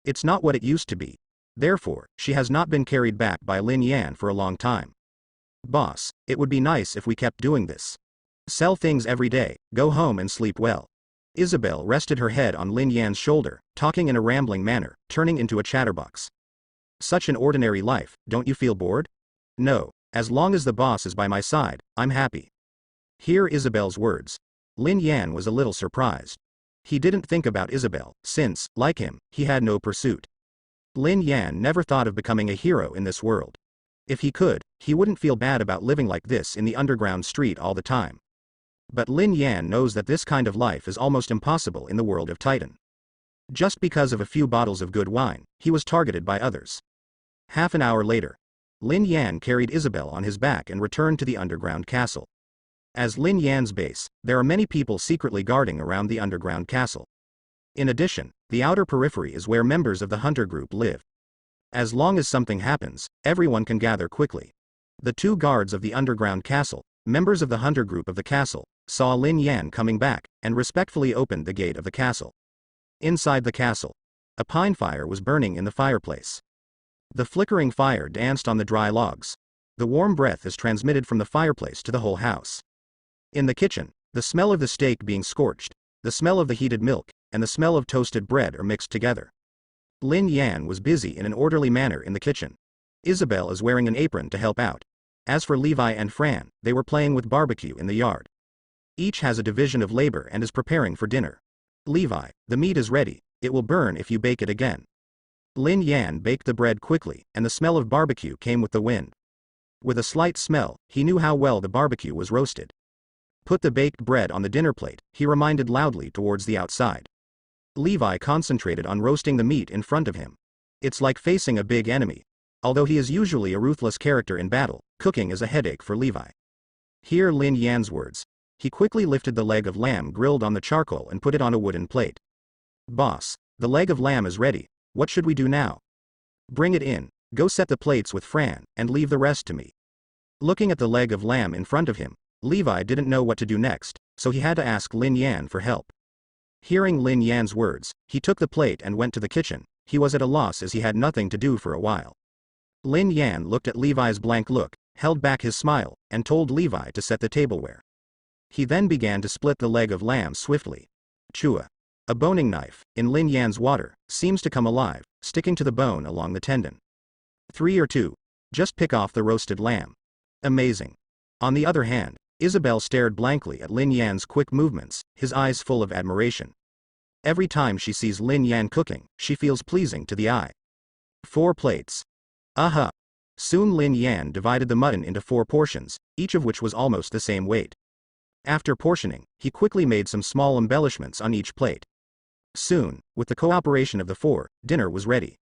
It's not what it used to be. Therefore, she has not been carried back by Lin Yan for a long time. Boss, it would be nice if we kept doing this. Sell things every day, go home and sleep well. Isabelle rested her head on Lin Yan's shoulder, talking in a rambling manner, turning into a chatterbox. Such an ordinary life, don't you feel bored? No, as long as the boss is by my side, I'm happy. Hear Isabelle's words. Lin Yan was a little surprised. He didn't think about Isabelle, since, like him, he had no pursuit. Lin Yan never thought of becoming a hero in this world. If he could, he wouldn't feel bad about living like this in the underground street all the time. But Lin Yan knows that this kind of life is almost impossible in the world of Titan. Just because of a few bottles of good wine, he was targeted by others. Half an hour later, Lin Yan carried Isabelle on his back and returned to the underground castle. As Lin Yan's base, there are many people secretly guarding around the underground castle. In addition, the outer periphery is where members of the hunter group live. As long as something happens, everyone can gather quickly. The two guards of the underground castle, members of the hunter group of the castle, saw Lin Yan coming back, and respectfully opened the gate of the castle. Inside the castle, a pine fire was burning in the fireplace. The flickering fire danced on the dry logs. The warm breath is transmitted from the fireplace to the whole house. In the kitchen, the smell of the steak being scorched, the smell of the heated milk, and the smell of toasted bread are mixed together. Lin Yan was busy in an orderly manner in the kitchen. Isabelle is wearing an apron to help out. As for Levi and Fran, they were playing with barbecue in the yard. Each has a division of labor and is preparing for dinner. Levi, the meat is ready, it will burn if you bake it again. Lin Yan baked the bread quickly, and the smell of barbecue came with the wind. With a slight smell, he knew how well the barbecue was roasted. Put the baked bread on the dinner plate, he reminded loudly towards the outside. Levi concentrated on roasting the meat in front of him. It's like facing a big enemy. Although he is usually a ruthless character in battle, cooking is a headache for Levi. Hear Lin Yan's words. He quickly lifted the leg of lamb grilled on the charcoal and put it on a wooden plate. Boss, the leg of lamb is ready, what should we do now? Bring it in, go set the plates with Fran, and leave the rest to me. Looking at the leg of lamb in front of him, Levi didn't know what to do next, so he had to ask Lin Yan for help. Hearing Lin Yan's words, he took the plate and went to the kitchen. He was at a loss as he had nothing to do for a while. Lin Yan looked at Levi's blank look, held back his smile, and told Levi to set the tableware. He then began to split the leg of lamb swiftly. Chua. A boning knife, in Lin Yan's water, seems to come alive, sticking to the bone along the tendon. 3 or 2. Just pick off the roasted lamb. Amazing. On the other hand, Isabelle stared blankly at Lin Yan's quick movements, his eyes full of admiration. Every time she sees Lin Yan cooking, she feels pleasing to the eye. 4 plates. Aha! Soon Lin Yan divided the mutton into 4 portions, each of which was almost the same weight. After portioning, he quickly made some small embellishments on each plate. Soon, with the cooperation of the 4, dinner was ready.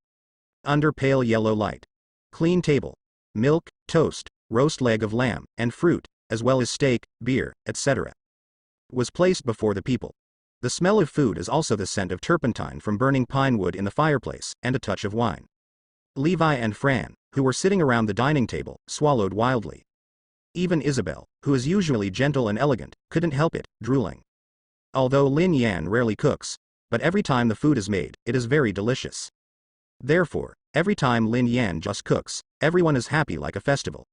Under pale yellow light. Clean table. Milk, toast, roast leg of lamb, and fruit, as well as steak, beer, etc. was placed before the people. The smell of food is also the scent of turpentine from burning pine wood in the fireplace, and a touch of wine. Levi and Fran, who were sitting around the dining table, swallowed wildly. Even Isabelle, who is usually gentle and elegant, couldn't help it, drooling. Although Lin Yan rarely cooks, but every time the food is made, it is very delicious. Therefore, every time Lin Yan just cooks, everyone is happy like a festival.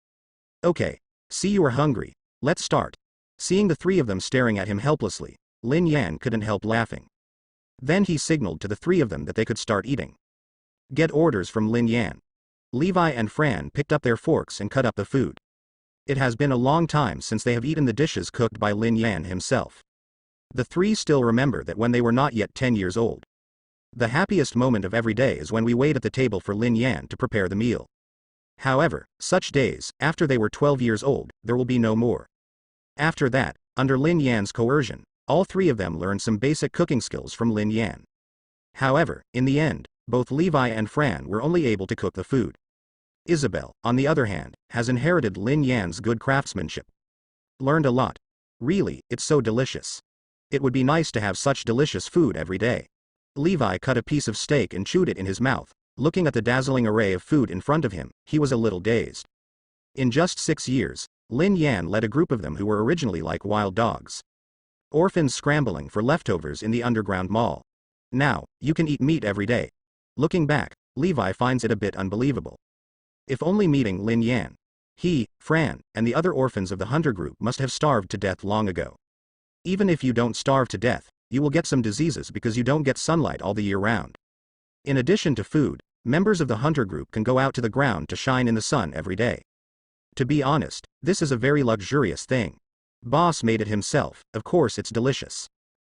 Okay. See, you are hungry, let's start. Seeing the 3 of them staring at him helplessly, Lin Yan couldn't help laughing. Then he signaled to the 3 of them that they could start eating. Get orders from Lin Yan. Levi and Fran picked up their forks and cut up the food. It has been a long time since they have eaten the dishes cooked by Lin Yan himself. The 3 still remember that when they were not yet 10 years old. The happiest moment of every day is when we wait at the table for Lin Yan to prepare the meal. However, such days, after they were 12 years old, there will be no more. After that, under Lin Yan's coercion, all 3 of them learned some basic cooking skills from Lin Yan. However, in the end, both Levi and Fran were only able to cook the food. Isabelle, on the other hand, has inherited Lin Yan's good craftsmanship. Learned a lot. Really, it's so delicious. It would be nice to have such delicious food every day. Levi cut a piece of steak and chewed it in his mouth. Looking at the dazzling array of food in front of him, he was a little dazed. In just 6 years, Lin Yan led a group of them who were originally like wild dogs. Orphans scrambling for leftovers in the underground mall. Now, you can eat meat every day. Looking back, Levi finds it a bit unbelievable. If only meeting Lin Yan. He, Fran, and the other orphans of the hunter group must have starved to death long ago. Even if you don't starve to death, you will get some diseases because you don't get sunlight all the year round. In addition to food, members of the hunter group can go out to the ground to shine in the sun every day. To be honest, this is a very luxurious thing. Boss made it himself, of course it's delicious.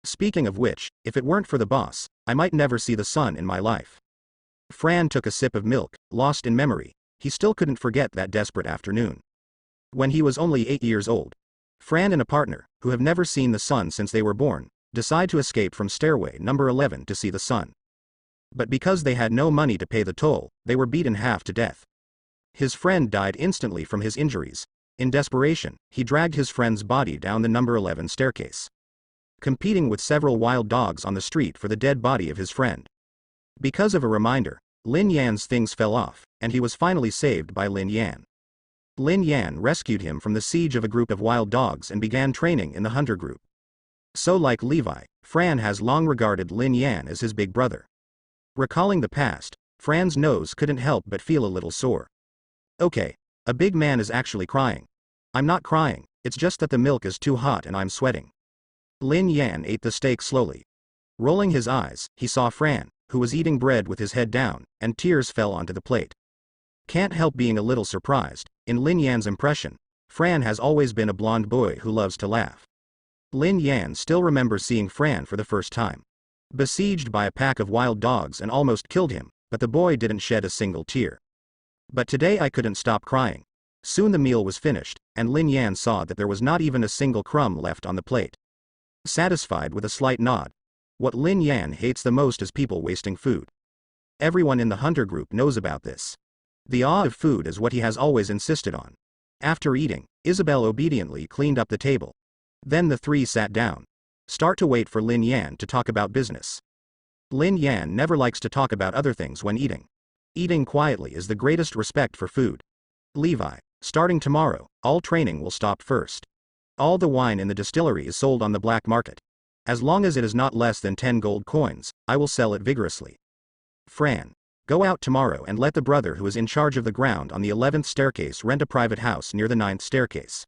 Speaking of which, if it weren't for the boss, I might never see the sun in my life. Fran took a sip of milk, lost in memory. He still couldn't forget that desperate afternoon. When he was only 8 years old, Fran and a partner, who have never seen the sun since they were born, decide to escape from stairway number 11 to see the sun. But because they had no money to pay the toll, they were beaten half to death. His friend died instantly from his injuries. In desperation, he dragged his friend's body down the number 11 staircase, competing with several wild dogs on the street for the dead body of his friend. Because of a reminder, Lin Yan's things fell off, and he was finally saved by Lin Yan. Lin Yan rescued him from the siege of a group of wild dogs and began training in the hunter group. So like Levi, Fran has long regarded Lin Yan as his big brother. Recalling the past, Fran's nose couldn't help but feel a little sore. Okay, a big man is actually crying. I'm not crying, it's just that the milk is too hot and I'm sweating. Lin Yan ate the steak slowly. Rolling his eyes, he saw Fran, who was eating bread with his head down, and tears fell onto the plate. Can't help being a little surprised. In Lin Yan's impression, Fran has always been a blonde boy who loves to laugh. Lin Yan still remembers seeing Fran for the first time. Besieged by a pack of wild dogs and almost killed him, but the boy didn't shed a single tear. But today I couldn't stop crying. Soon the meal was finished, and Lin Yan saw that there was not even a single crumb left on the plate. Satisfied with a slight nod. What Lin Yan hates the most is people wasting food. Everyone in the hunter group knows about this. The awe of food is what he has always insisted on. After eating, Isabelle obediently cleaned up the table. Then the three sat down. Start to wait for Lin Yan to talk about business. Lin Yan never likes to talk about other things when eating. Eating quietly is the greatest respect for food. Levi, starting tomorrow, all training will stop first. All the wine in the distillery is sold on the black market. As long as it is not less than 10 gold coins, I will sell it vigorously. Fran, go out tomorrow and let the brother who is in charge of the ground on the 11th staircase rent a private house near the 9th staircase.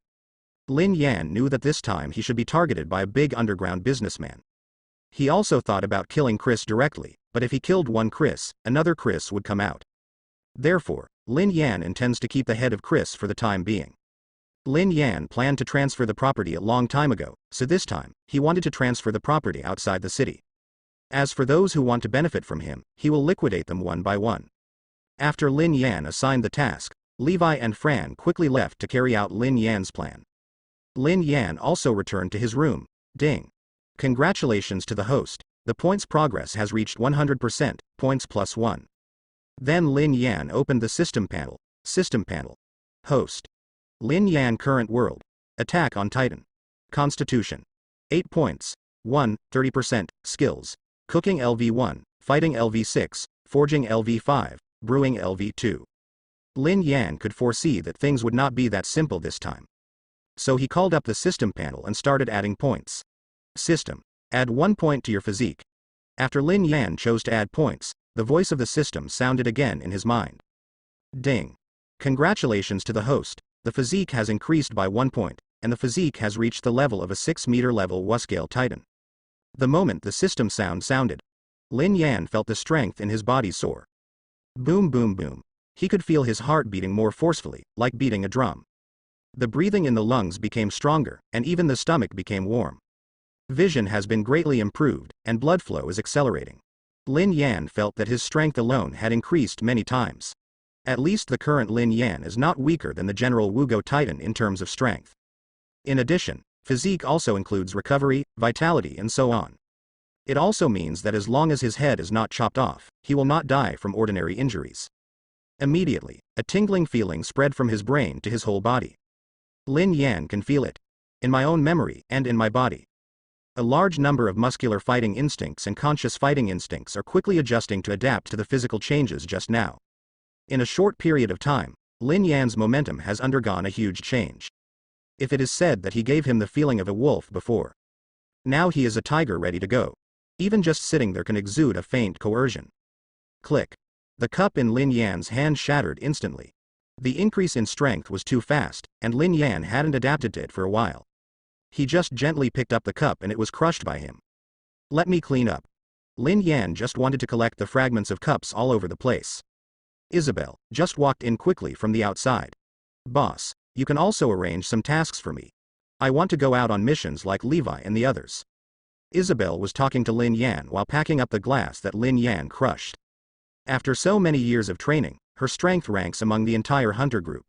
Lin Yan knew that this time he should be targeted by a big underground businessman. He also thought about killing Chris directly, but if he killed one Chris, another Chris would come out. Therefore, Lin Yan intends to keep the head of Chris for the time being. Lin Yan planned to transfer the property a long time ago, so this time, he wanted to transfer the property outside the city. As for those who want to benefit from him, he will liquidate them one by one. After Lin Yan assigned the task, Levi and Fran quickly left to carry out Lin Yan's plan. Lin Yan also returned to his room. Ding. Congratulations to the host, the points progress has reached 100%, points plus 1. Then Lin Yan opened the system panel. System panel. Host. Lin Yan current world. Attack on Titan. Constitution. 8 points. 1, 30%, skills. Cooking LV1, fighting LV6, forging LV5, brewing LV2. Lin Yan could foresee that things would not be that simple this time. So he called up the system panel and started adding points. System. Add 1 point to your physique. After Lin Yan chose to add points, the voice of the system sounded again in his mind. Ding. Congratulations to the host, the physique has increased by 1 point, and the physique has reached the level of a 6-meter level Wuskale Titan. The moment the system sound sounded, Lin Yan felt the strength in his body soar. Boom boom boom. He could feel his heart beating more forcefully, like beating a drum. The breathing in the lungs became stronger, and even the stomach became warm. Vision has been greatly improved, and blood flow is accelerating. Lin Yan felt that his strength alone had increased many times. At least the current Lin Yan is not weaker than the general Wugo Titan in terms of strength. In addition, physique also includes recovery, vitality and so on. It also means that as long as his head is not chopped off, he will not die from ordinary injuries. Immediately, a tingling feeling spread from his brain to his whole body. Lin Yan can feel it. In my own memory, and in my body. A large number of muscular fighting instincts and conscious fighting instincts are quickly adjusting to adapt to the physical changes just now. In a short period of time, Lin Yan's momentum has undergone a huge change. If it is said that he gave him the feeling of a wolf before, now he is a tiger ready to go. Even just sitting there can exude a faint coercion. Click. The cup in Lin Yan's hand shattered instantly. The increase in strength was too fast, and Lin Yan hadn't adapted to it for a while. He just gently picked up the cup and it was crushed by him. Let me clean up. Lin Yan just wanted to collect the fragments of cups all over the place. Isabelle just walked in quickly from the outside. Boss, you can also arrange some tasks for me. I want to go out on missions like Levi and the others. Isabelle was talking to Lin Yan while packing up the glass that Lin Yan crushed. After so many years of training, her strength ranks among the entire hunter group.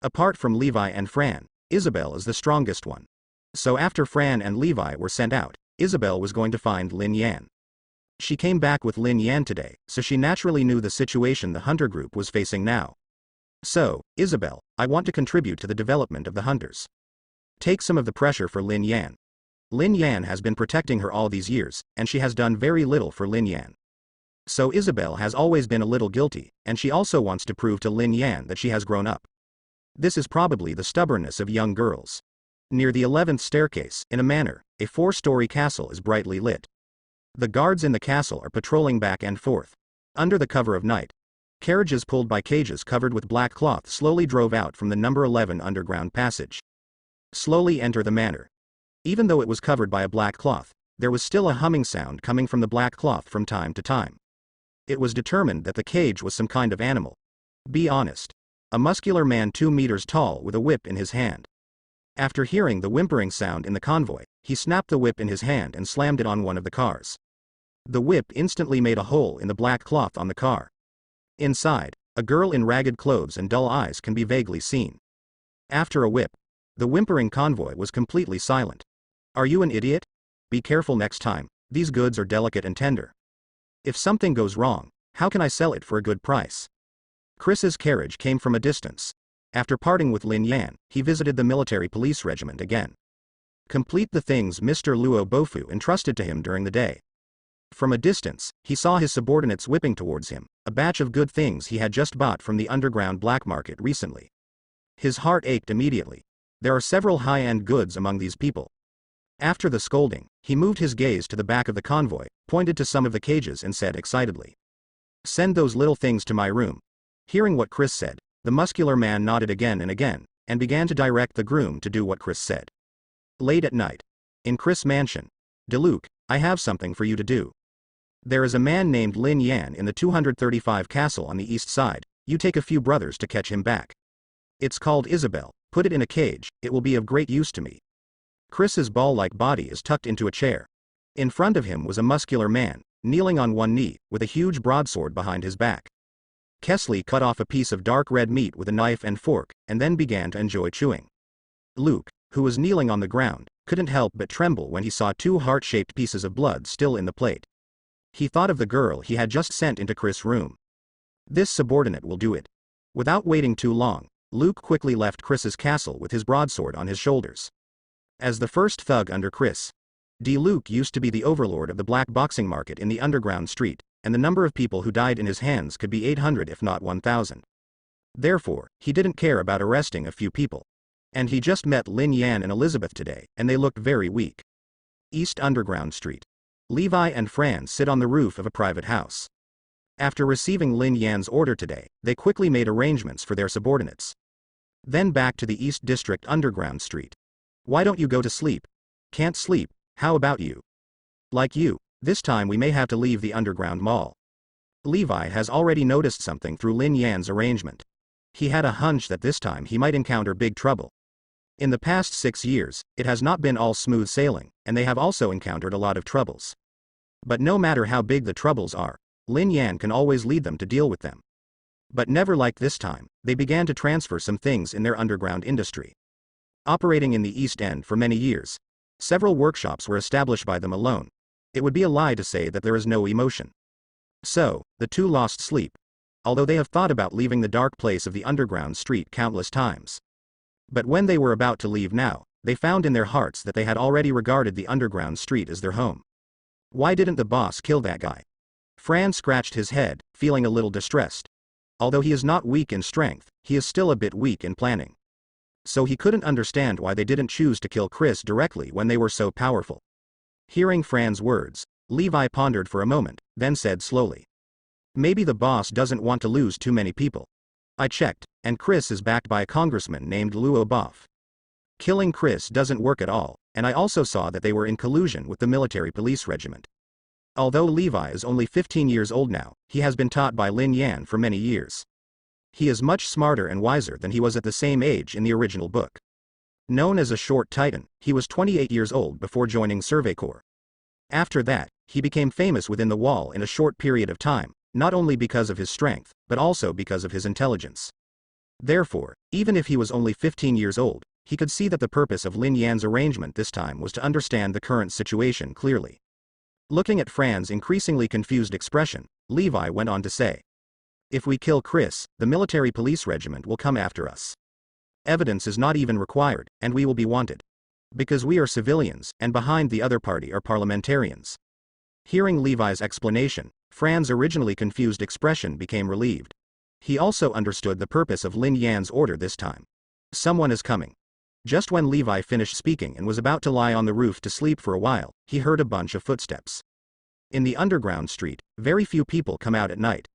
Apart from Levi and Fran, Isabelle is the strongest one. So after Fran and Levi were sent out, Isabelle was going to find Lin Yan. She came back with Lin Yan today, so she naturally knew the situation the hunter group was facing now. So, Isabelle, I want to contribute to the development of the hunters. Take some of the pressure for Lin Yan. Lin Yan has been protecting her all these years, and she has done very little for Lin Yan. So Isabelle has always been a little guilty, and she also wants to prove to Lin Yan that she has grown up. This is probably the stubbornness of young girls. Near the 11th staircase, in a manor, a 4-story castle is brightly lit. The guards in the castle are patrolling back and forth. Under the cover of night, carriages pulled by cages covered with black cloth slowly drove out from the number 11 underground passage. Slowly enter the manor. Even though it was covered by a black cloth, there was still a humming sound coming from the black cloth from time to time. It was determined that the cage was some kind of animal. Be honest. A muscular man 2 meters tall with a whip in his hand. After hearing the whimpering sound in the convoy, he snapped the whip in his hand and slammed it on one of the cars. The whip instantly made a hole in the black cloth on the car. Inside, a girl in ragged clothes and dull eyes can be vaguely seen. After a whip, the whimpering convoy was completely silent. Are you an idiot? Be careful next time, these goods are delicate and tender. If something goes wrong, how can I sell it for a good price? Chris's carriage came from a distance. After parting with Lin Yan, he visited the military police regiment again. Complete the things Mr. Luobo entrusted to him during the day. From a distance, he saw his subordinates whipping towards him, a batch of good things he had just bought from the underground black market recently. His heart ached immediately. There are several high-end goods among these people. After the scolding, he moved his gaze to the back of the convoy, pointed to some of the cages and said excitedly, "Send those little things to my room." Hearing what Chris said, the muscular man nodded again, and began to direct the groom to do what Chris said. Late at night. In Chris' mansion. "Luke, I have something for you to do. There is a man named Lin Yan in the 235 castle on the east side, you take a few brothers to catch him back. It's called Isabelle, put it in a cage, it will be of great use to me." Chris's ball-like body is tucked into a chair. In front of him was a muscular man, kneeling on one knee, with a huge broadsword behind his back. Kesley cut off a piece of dark red meat with a knife and fork, and then began to enjoy chewing. Luke, who was kneeling on the ground, couldn't help but tremble when he saw 2 heart-shaped pieces of blood still in the plate. He thought of the girl he had just sent into Chris' room. This subordinate will do it. Without waiting too long, Luke quickly left Chris's castle with his broadsword on his shoulders. As the first thug under Chris, Luke used to be the overlord of the black boxing market in the underground street, and the number of people who died in his hands could be 800 if not 1,000. Therefore, he didn't care about arresting a few people. And he just met Lin Yan and Elizabeth today, and they looked very weak. East Underground Street. Levi and Fran sit on the roof of a private house. After receiving Lin Yan's order today, they quickly made arrangements for their subordinates. Then back to the East District Underground Street. "Why don't you go to sleep?" "Can't sleep, how about you?" "Like you, this time we may have to leave the underground mall." Levi has already noticed something through Lin Yan's arrangement. He had a hunch that this time he might encounter big trouble. In the past 6 years, it has not been all smooth sailing, and they have also encountered a lot of troubles. But no matter how big the troubles are, Lin Yan can always lead them to deal with them. But never like this time, they began to transfer some things in their underground industry. Operating in the East End for many years, several workshops were established by them alone. It would be a lie to say that there is no emotion. So, the two lost sleep. Although they have thought about leaving the dark place of the underground street countless times. But when they were about to leave now, they found in their hearts that they had already regarded the underground street as their home. Why didn't the boss kill that guy? Fran scratched his head, feeling a little distressed. Although he is not weak in strength, he is still a bit weak in planning. So he couldn't understand why they didn't choose to kill Chris directly when they were so powerful. Hearing Fran's words, Levi pondered for a moment, then said slowly. Maybe the boss doesn't want to lose too many people. I checked, and Chris is backed by a congressman named Luobo. Killing Chris doesn't work at all, and I also saw that they were in collusion with the military police regiment. Although Levi is only 15 years old now, he has been taught by Lin Yan for many years. He is much smarter and wiser than he was at the same age in the original book. Known as a short titan, he was 28 years old before joining Survey Corps. After that, he became famous within the wall in a short period of time, not only because of his strength, but also because of his intelligence. Therefore, even if he was only 15 years old, he could see that the purpose of Lin Yan's arrangement this time was to understand the current situation clearly. Looking at Fran's increasingly confused expression, Levi went on to say, "If we kill Chris, the military police regiment will come after us. Evidence is not even required, and we will be wanted. Because we are civilians, and behind the other party are parliamentarians." Hearing Levi's explanation, Fran's originally confused expression became relieved. He also understood the purpose of Lin Yan's order this time. Someone is coming. Just when Levi finished speaking and was about to lie on the roof to sleep for a while, he heard a bunch of footsteps. In the underground street, very few people come out at night.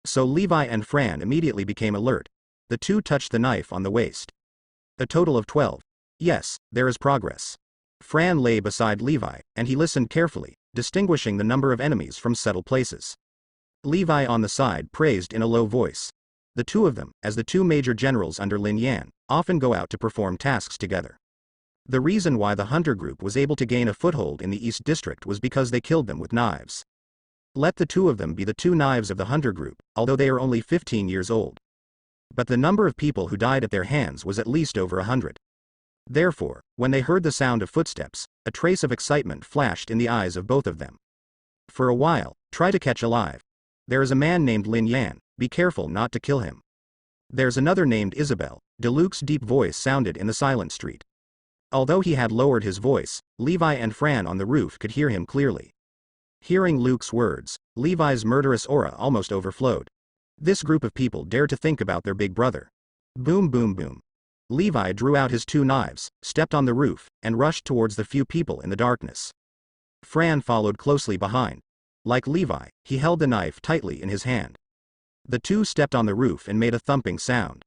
So Levi and Fran immediately became alert. The two touched the knife on the waist. A total of 12. Yes, there is progress. Fran lay beside Levi, and he listened carefully, distinguishing the number of enemies from subtle places. Levi on the side praised in a low voice. The two of them, as the two major generals under Lin Yan, often go out to perform tasks together. The reason why the hunter group was able to gain a foothold in the East District was because they killed them with knives. Let the two of them be the two knives of the hunter group, although they are only 15 years old. But the number of people who died at their hands was at least over 100. Therefore, when they heard the sound of footsteps, a trace of excitement flashed in the eyes of both of them. For a while, try to catch alive. There is a man named Lin Yan, be careful not to kill him. There's another named Isabelle. Luke's deep voice sounded in the silent street. Although he had lowered his voice, Levi and Fran on the roof could hear him clearly. Hearing Luke's words, Levi's murderous aura almost overflowed. This group of people dared to think about their big brother. Boom boom boom. Levi drew out his two knives, stepped on the roof, and rushed towards the few people in the darkness. Fran followed closely behind. Like Levi, he held the knife tightly in his hand. The two stepped on the roof and made a thumping sound.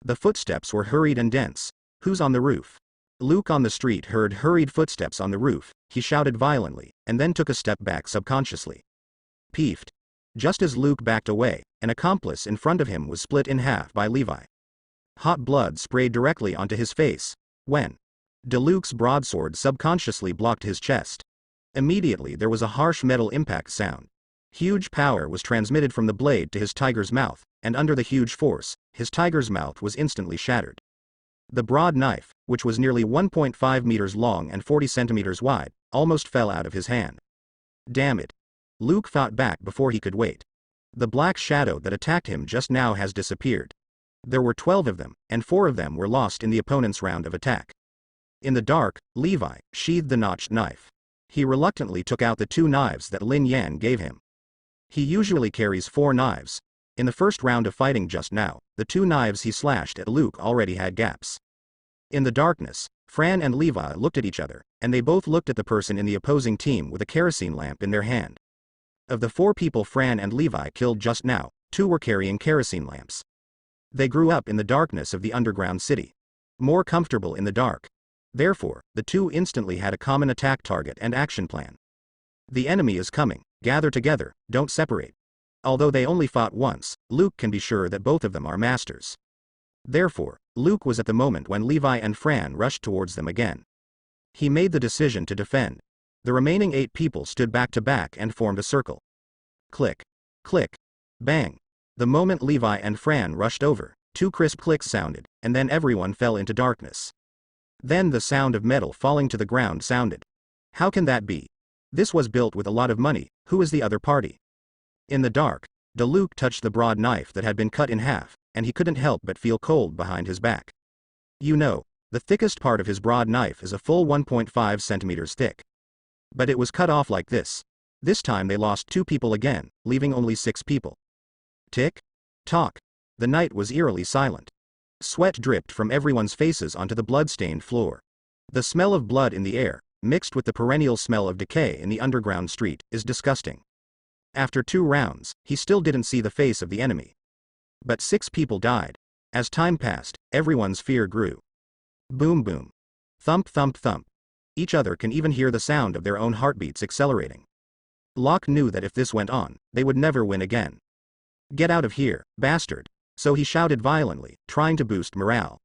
The footsteps were hurried and dense. Who's on the roof? Luke on the street heard hurried footsteps on the roof. He shouted violently, and then took a step back subconsciously. Peeved. Just as Luke backed away, an accomplice in front of him was split in half by Levi. Hot blood sprayed directly onto his face. When Luke's broadsword subconsciously blocked his chest. Immediately there was a harsh metal impact sound. Huge power was transmitted from the blade to his tiger's mouth, and under the huge force, his tiger's mouth was instantly shattered. The broad knife, which was nearly 1.5 meters long and 40 centimeters wide, almost fell out of his hand. Damn it. Luke fought back before he could wait. The black shadow that attacked him just now has disappeared. There were 12 of them, and 4 of them were lost in the opponent's round of attack. In the dark, Levi sheathed the notched knife. He reluctantly took out the 2 knives that Lin Yan gave him. He usually carries 4 knives. In the first round of fighting just now, the 2 knives he slashed at Luke already had gaps. In the darkness, Fran and Levi looked at each other, and they both looked at the person in the opposing team with a kerosene lamp in their hand. Of the 4 people Fran and Levi killed just now, 2 were carrying kerosene lamps. They grew up in the darkness of the underground city. More comfortable in the dark. Therefore, the 2 instantly had a common attack target and action plan. The enemy is coming, gather together, don't separate. Although they only fought once, Luke can be sure that both of them are masters. Therefore, Luke was at the moment when Levi and Fran rushed towards them again. He made the decision to defend. The remaining 8 people stood back to back and formed a circle. Click. Click. Bang. The moment Levi and Fran rushed over, 2 crisp clicks sounded, and then everyone fell into darkness. Then the sound of metal falling to the ground sounded. How can that be? This was built with a lot of money. Who is the other party? In the dark, Luke touched the broad knife that had been cut in half, and he couldn't help but feel cold behind his back. You know, the thickest part of his broad knife is a full 1.5 centimeters thick. But it was cut off like this. This time they lost 2 people again, leaving only 6 people. Tick. Tock. The night was eerily silent. Sweat dripped from everyone's faces onto the blood-stained floor. The smell of blood in the air, mixed with the perennial smell of decay in the underground street, is disgusting. After 2 rounds, he still didn't see the face of the enemy. But 6 people died. As time passed, everyone's fear grew. Boom boom. Thump thump thump. Each other can even hear the sound of their own heartbeats accelerating. Locke knew that if this went on, they would never win again. Get out of here, bastard. So he shouted violently, trying to boost morale.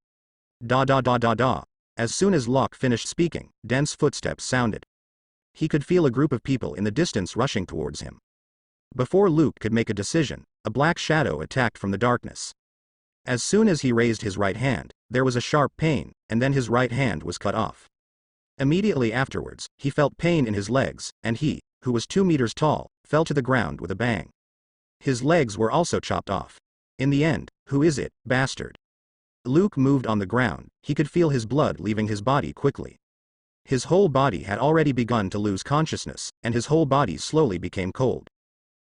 Da da da da da. As soon as Locke finished speaking, dense footsteps sounded. He could feel a group of people in the distance rushing towards him. Before Luke could make a decision, a black shadow attacked from the darkness. As soon as he raised his right hand, there was a sharp pain, and then his right hand was cut off. Immediately afterwards, he felt pain in his legs, and he, who was 2 meters tall, fell to the ground with a bang. His legs were also chopped off. In the end, who is it, bastard? Luke moved on the ground. He could feel his blood leaving his body quickly. His whole body had already begun to lose consciousness, and his whole body slowly became cold.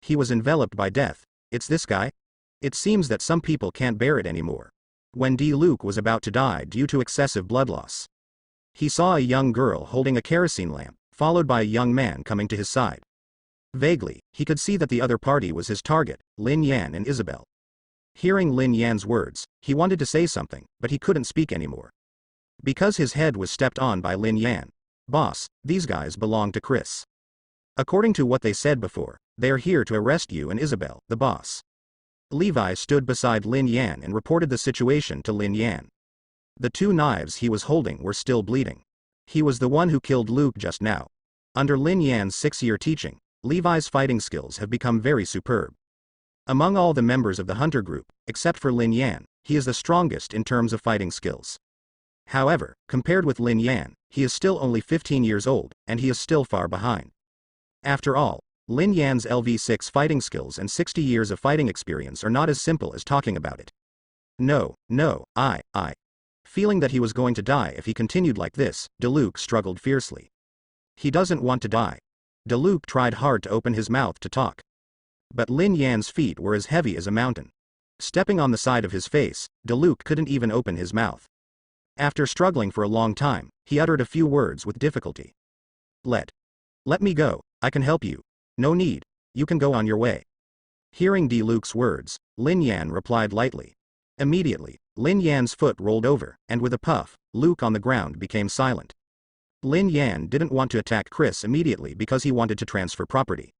He was enveloped by death. It's this guy? It seems that some people can't bear it anymore. When Luke was about to die due to excessive blood loss, he saw a young girl holding a kerosene lamp, followed by a young man coming to his side. Vaguely, he could see that the other party was his target, Lin Yan and Isabelle. Hearing Lin Yan's words, he wanted to say something, but he couldn't speak anymore. Because his head was stepped on by Lin Yan. Boss, these guys belong to Chris. According to what they said before, they are here to arrest you and Isabelle, the boss. Levi stood beside Lin Yan and reported the situation to Lin Yan. The 2 knives he was holding were still bleeding. He was the one who killed Luke just now. Under Lin Yan's 6-year teaching, Levi's fighting skills have become very superb. Among all the members of the hunter group, except for Lin Yan, he is the strongest in terms of fighting skills. However, compared with Lin Yan, he is still only 15 years old, and he is still far behind. After all, Lin Yan's LV6 fighting skills and 60 years of fighting experience are not as simple as talking about it. No, I. Feeling that he was going to die if he continued like this, Luke struggled fiercely. He doesn't want to die. Luke tried hard to open his mouth to talk. But Lin Yan's feet were as heavy as a mountain. Stepping on the side of his face, Luke couldn't even open his mouth. After struggling for a long time, he uttered a few words with difficulty. Let me go, I can help you. No need, you can go on your way. Hearing Luke's words, Lin Yan replied lightly. Immediately, Lin Yan's foot rolled over, and with a puff, Luke on the ground became silent. Lin Yan didn't want to attack Chris immediately because he wanted to transfer property.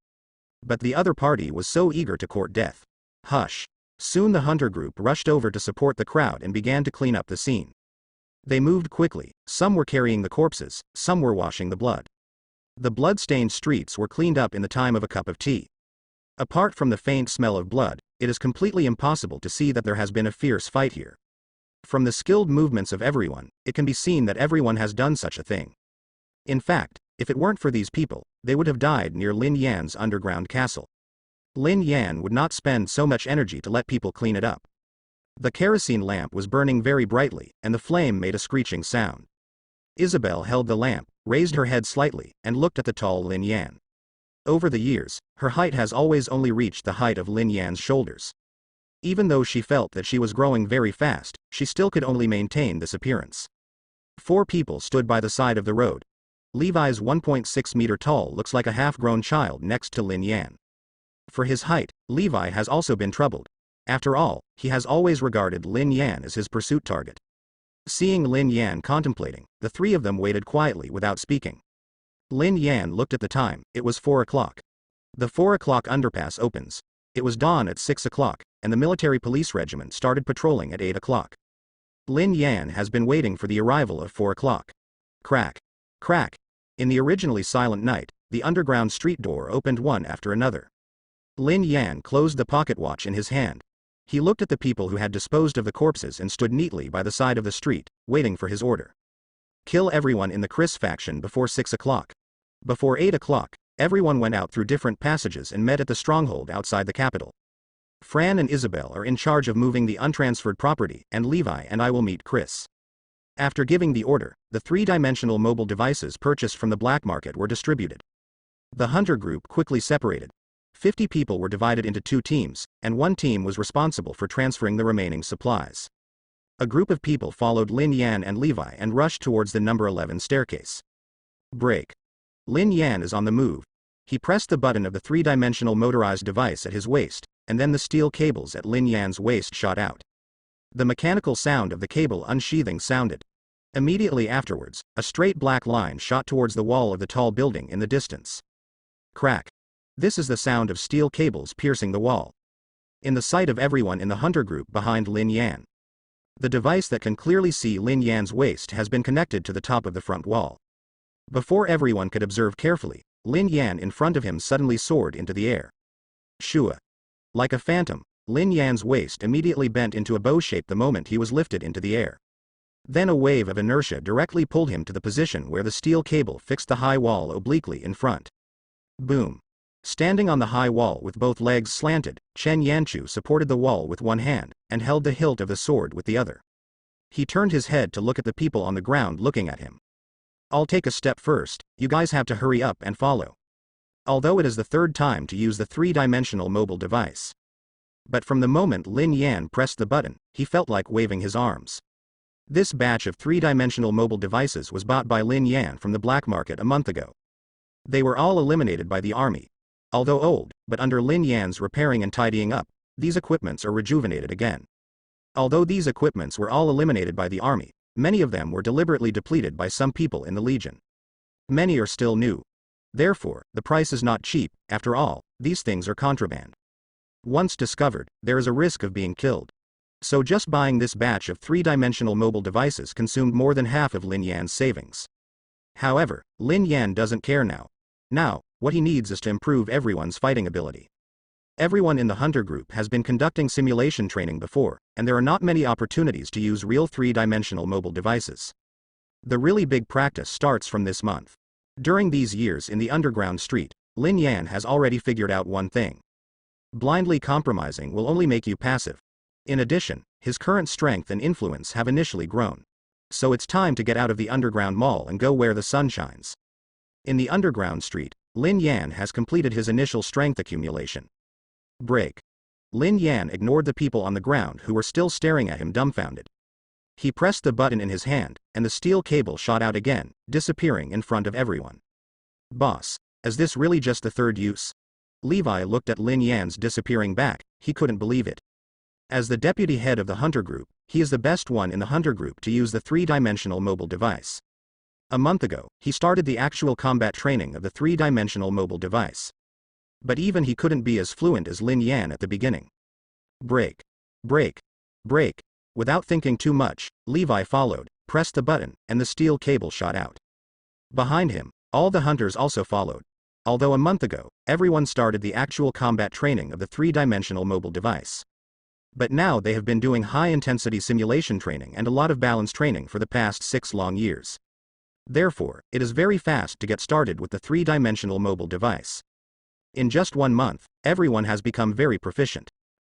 But the other party was so eager to court death. Hush. Soon the hunter group rushed over to support the crowd and began to clean up the scene. They moved quickly, some were carrying the corpses, some were washing the blood. The blood-stained streets were cleaned up in the time of a cup of tea. Apart from the faint smell of blood, it is completely impossible to see that there has been a fierce fight here. From the skilled movements of everyone, it can be seen that everyone has done such a thing. In fact, if it weren't for these people, they would have died near Lin Yan's underground castle. Lin Yan would not spend so much energy to let people clean it up. The kerosene lamp was burning very brightly, and the flame made a screeching sound. Isabelle held the lamp, raised her head slightly, and looked at the tall Lin Yan. Over the years, her height has always only reached the height of Lin Yan's shoulders. Even though she felt that she was growing very fast, she still could only maintain this appearance. 4 people stood by the side of the road. Levi's 1.6 meter tall looks like a half-grown child next to Lin Yan. For his height, Levi has also been troubled. After all, he has always regarded Lin Yan as his pursuit target. Seeing Lin Yan contemplating, the 3 of them waited quietly without speaking. Lin Yan looked at the time. It was 4 o'clock. The 4 o'clock underpass opens. It was dawn at 6 o'clock, and the military police regiment started patrolling at 8 o'clock. Lin Yan has been waiting for the arrival of 4 o'clock. Crack. Crack. In the originally silent night, the underground street door opened one after another. Lin Yan closed the pocket watch in his hand. He looked at the people who had disposed of the corpses and stood neatly by the side of the street, waiting for his order. Kill everyone in the Chris faction before 6 o'clock. Before 8 o'clock, everyone went out through different passages and met at the stronghold outside the capital. Fran and Isabelle are in charge of moving the untransferred property, and Levi and I will meet Chris. After giving the order, the 3-dimensional mobile devices purchased from the black market were distributed. The hunter group quickly separated. 50 people were divided into 2 teams, and 1 team was responsible for transferring the remaining supplies. A group of people followed Lin Yan and Levi and rushed towards the number 11 staircase. Break. Lin Yan is on the move. He pressed the button of the three-dimensional motorized device at his waist, and then the steel cables at Lin Yan's waist shot out. The mechanical sound of the cable unsheathing sounded. Immediately afterwards, a straight black line shot towards the wall of the tall building in the distance. Crack. This is the sound of steel cables piercing the wall. In the sight of everyone in the hunter group behind Lin Yan. The device that can clearly see Lin Yan's waist has been connected to the top of the front wall. Before everyone could observe carefully, Lin Yan in front of him suddenly soared into the air. Shua. Like a phantom, Lin Yan's waist immediately bent into a bow shape the moment he was lifted into the air. Then a wave of inertia directly pulled him to the position where the steel cable fixed the high wall obliquely in front. Boom. Standing on the high wall with both legs slanted, Chen Yanchu supported the wall with one hand, and held the hilt of the sword with the other. He turned his head to look at the people on the ground looking at him. I'll take a step first, you guys have to hurry up and follow. Although it is the third time to use the three-dimensional mobile device. But from the moment Lin Yan pressed the button, he felt like waving his arms. This batch of three-dimensional mobile devices was bought by Lin Yan from the black market a month ago. They were all eliminated by the army. Although old, but under Lin Yan's repairing and tidying up, these equipments are rejuvenated again. Although these equipments were all eliminated by the army, many of them were deliberately depleted by some people in the Legion. Many are still new. Therefore, the price is not cheap. After all, these things are contraband. Once discovered, there is a risk of being killed. So just buying this batch of three-dimensional mobile devices consumed more than half of Lin Yan's savings. However, Lin Yan doesn't care now. Now, what he needs is to improve everyone's fighting ability. Everyone in the hunter group has been conducting simulation training before, and there are not many opportunities to use real three-dimensional mobile devices. The really big practice starts from this month. During these years in the underground street, Lin Yan has already figured out one thing. Blindly compromising will only make you passive. In addition, his current strength and influence have initially grown. So it's time to get out of the underground mall and go where the sun shines. In the underground street, Lin Yan has completed his initial strength accumulation. Break. Lin Yan ignored the people on the ground who were still staring at him dumbfounded. He pressed the button in his hand, and the steel cable shot out again, disappearing in front of everyone. Boss, is this really just the third use? Levi looked at Lin Yan's disappearing back. He couldn't believe it. As the deputy head of the hunter group, he is the best one in the hunter group to use the three-dimensional mobile device. A month ago, he started the actual combat training of the three-dimensional mobile device. But even he couldn't be as fluent as Lin Yan at the beginning. Break. Break. Break. Without thinking too much, Levi followed, pressed the button, and the steel cable shot out. Behind him, all the hunters also followed. Although a month ago, everyone started the actual combat training of the three-dimensional mobile device. But now they have been doing high-intensity simulation training and a lot of balance training for the past 6 long years. Therefore, it is very fast to get started with the three-dimensional mobile device. In just 1 month, everyone has become very proficient.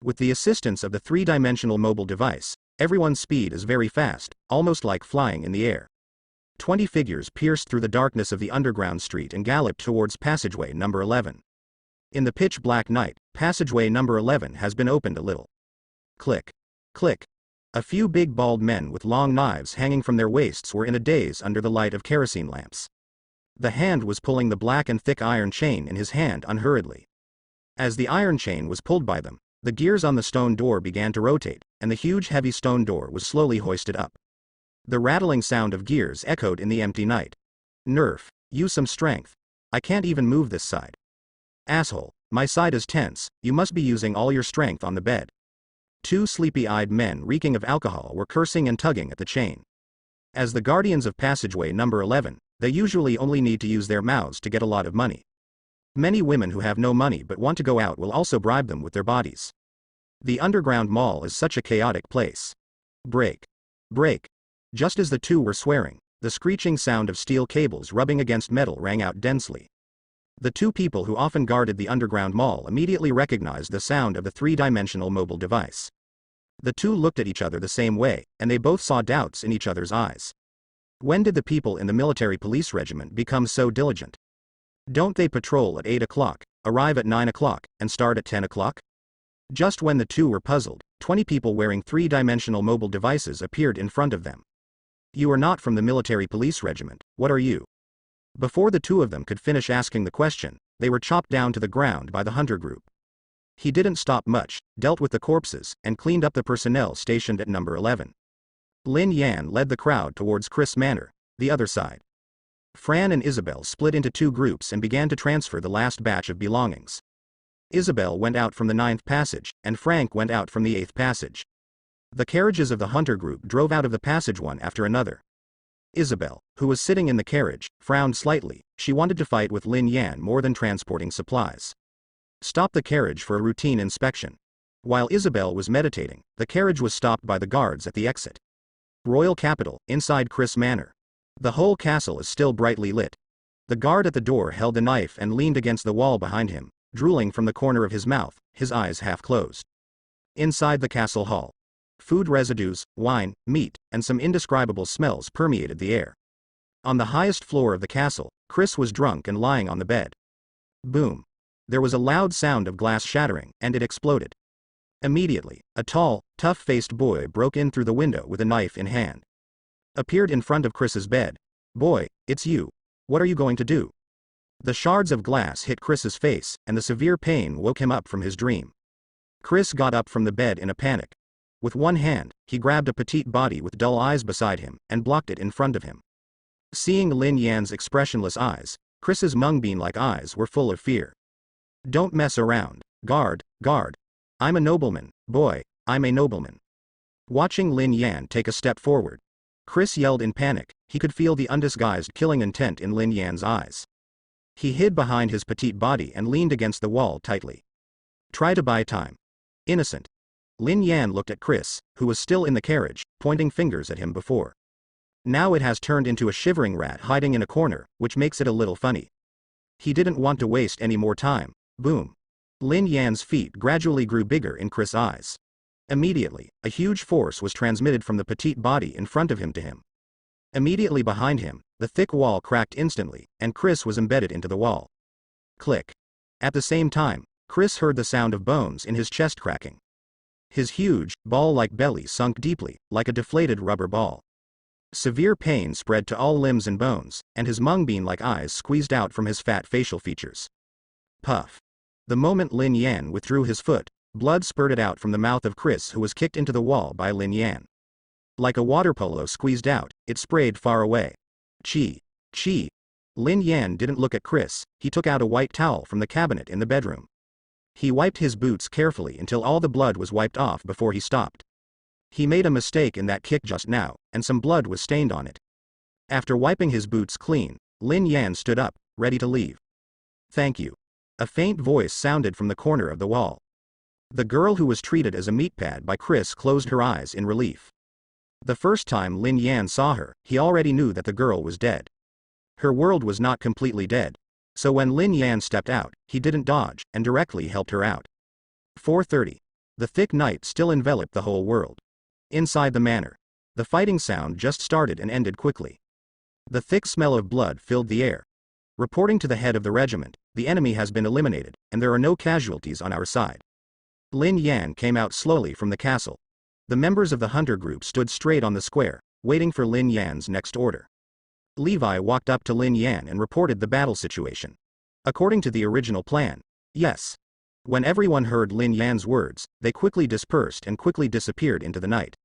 With the assistance of the three-dimensional mobile device, everyone's speed is very fast, almost like flying in the air. 20 figures pierced through the darkness of the underground street and galloped towards passageway number 11. In the pitch-black night, passageway number 11 has been opened a little. Click. Click. A few big bald men with long knives hanging from their waists were in a daze under the light of kerosene lamps. The hand was pulling the black and thick iron chain in his hand unhurriedly. As the iron chain was pulled by them, the gears on the stone door began to rotate, and the huge heavy stone door was slowly hoisted up. The rattling sound of gears echoed in the empty night. Nerf, use some strength. I can't even move this side. Asshole, my side is tense, you must be using all your strength on the bed. 2 sleepy-eyed men reeking of alcohol were cursing and tugging at the chain. As the guardians of passageway number 11, they usually only need to use their mouths to get a lot of money. Many women who have no money but want to go out will also bribe them with their bodies. The underground mall is such a chaotic place. Break. Break. Just as the two were swearing, the screeching sound of steel cables rubbing against metal rang out densely. The 2 people who often guarded the underground mall immediately recognized the sound of the three-dimensional mobile device. The 2 looked at each other the same way, and they both saw doubts in each other's eyes. When did the people in the military police regiment become so diligent? Don't they patrol at 8 o'clock, arrive at 9 o'clock, and start at 10 o'clock? Just when the 2 were puzzled, 20 people wearing three-dimensional mobile devices appeared in front of them. You are not from the military police regiment, what are you? Before the 2 of them could finish asking the question, they were chopped down to the ground by the hunter group. He didn't stop much, dealt with the corpses, and cleaned up the personnel stationed at number 11. Lin Yan led the crowd towards Chris Manor, the other side. Fran and Isabelle split into two groups and began to transfer the last batch of belongings. Isabelle went out from the 9th passage, and Frank went out from the 8th passage. The carriages of the hunter group drove out of the passage one after another. Isabelle, who was sitting in the carriage, frowned slightly. She wanted to fight with Lin Yan more than transporting supplies. Stopped the carriage for a routine inspection. While Isabelle was meditating, the carriage was stopped by the guards at the exit. Royal Capital, inside Chris Manor. The whole castle is still brightly lit. The guard at the door held a knife and leaned against the wall behind him, drooling from the corner of his mouth, his eyes half closed. Inside the castle hall, food residues, wine, meat, and some indescribable smells permeated the air. On the highest floor of the castle, Chris was drunk and lying on the bed. Boom. There was a loud sound of glass shattering, and it exploded. Immediately, a tall, tough-faced boy broke in through the window with a knife in hand. Appeared in front of Chris's bed. "Boy, it's you. What are you going to do?" The shards of glass hit Chris's face, and the severe pain woke him up from his dream. Chris got up from the bed in a panic. With one hand, he grabbed a petite body with dull eyes beside him, and blocked it in front of him. Seeing Lin Yan's expressionless eyes, Chris's mungbean-like eyes were full of fear. "Don't mess around. Guard, guard. I'm a nobleman, boy, I'm a nobleman." Watching Lin Yan take a step forward, Chris yelled in panic. He could feel the undisguised killing intent in Lin Yan's eyes. He hid behind his petite body and leaned against the wall tightly. "Try to buy time. Innocent." Lin Yan looked at Chris, who was still in the carriage, pointing fingers at him before. Now it has turned into a shivering rat hiding in a corner, which makes it a little funny. He didn't want to waste any more time. Boom. Lin Yan's feet gradually grew bigger in Chris' eyes. Immediately, a huge force was transmitted from the petite body in front of him to him. Immediately behind him, the thick wall cracked instantly, and Chris was embedded into the wall. Click. At the same time, Chris heard the sound of bones in his chest cracking. His huge, ball-like belly sunk deeply, like a deflated rubber ball. Severe pain spread to all limbs and bones, and his mungbean-like eyes squeezed out from his fat facial features. Puff. The moment Lin Yan withdrew his foot, blood spurted out from the mouth of Chris, who was kicked into the wall by Lin Yan. Like a water polo squeezed out, it sprayed far away. Chi. Chi. Lin Yan didn't look at Chris. He took out a white towel from the cabinet in the bedroom. He wiped his boots carefully until all the blood was wiped off before he stopped. He made a mistake in that kick just now, and some blood was stained on it. After wiping his boots clean, Lin Yan stood up, ready to leave. "Thank you." A faint voice sounded from the corner of the wall. The girl who was treated as a meatpad by Chris closed her eyes in relief. The first time Lin Yan saw her, he already knew that the girl was dead. Her world was not completely dead. So when Lin Yan stepped out, he didn't dodge, and directly helped her out. 4:30. The thick night still enveloped the whole world. Inside the manor, the fighting sound just started and ended quickly. The thick smell of blood filled the air. Reporting to the head of the regiment, "The enemy has been eliminated, and there are no casualties on our side." Lin Yan came out slowly from the castle. The members of the hunter group stood straight on the square, waiting for Lin Yan's next order. Levi walked up to Lin Yan and reported the battle situation. According to the original plan, yes. When everyone heard Lin Yan's words, they quickly dispersed and quickly disappeared into the night.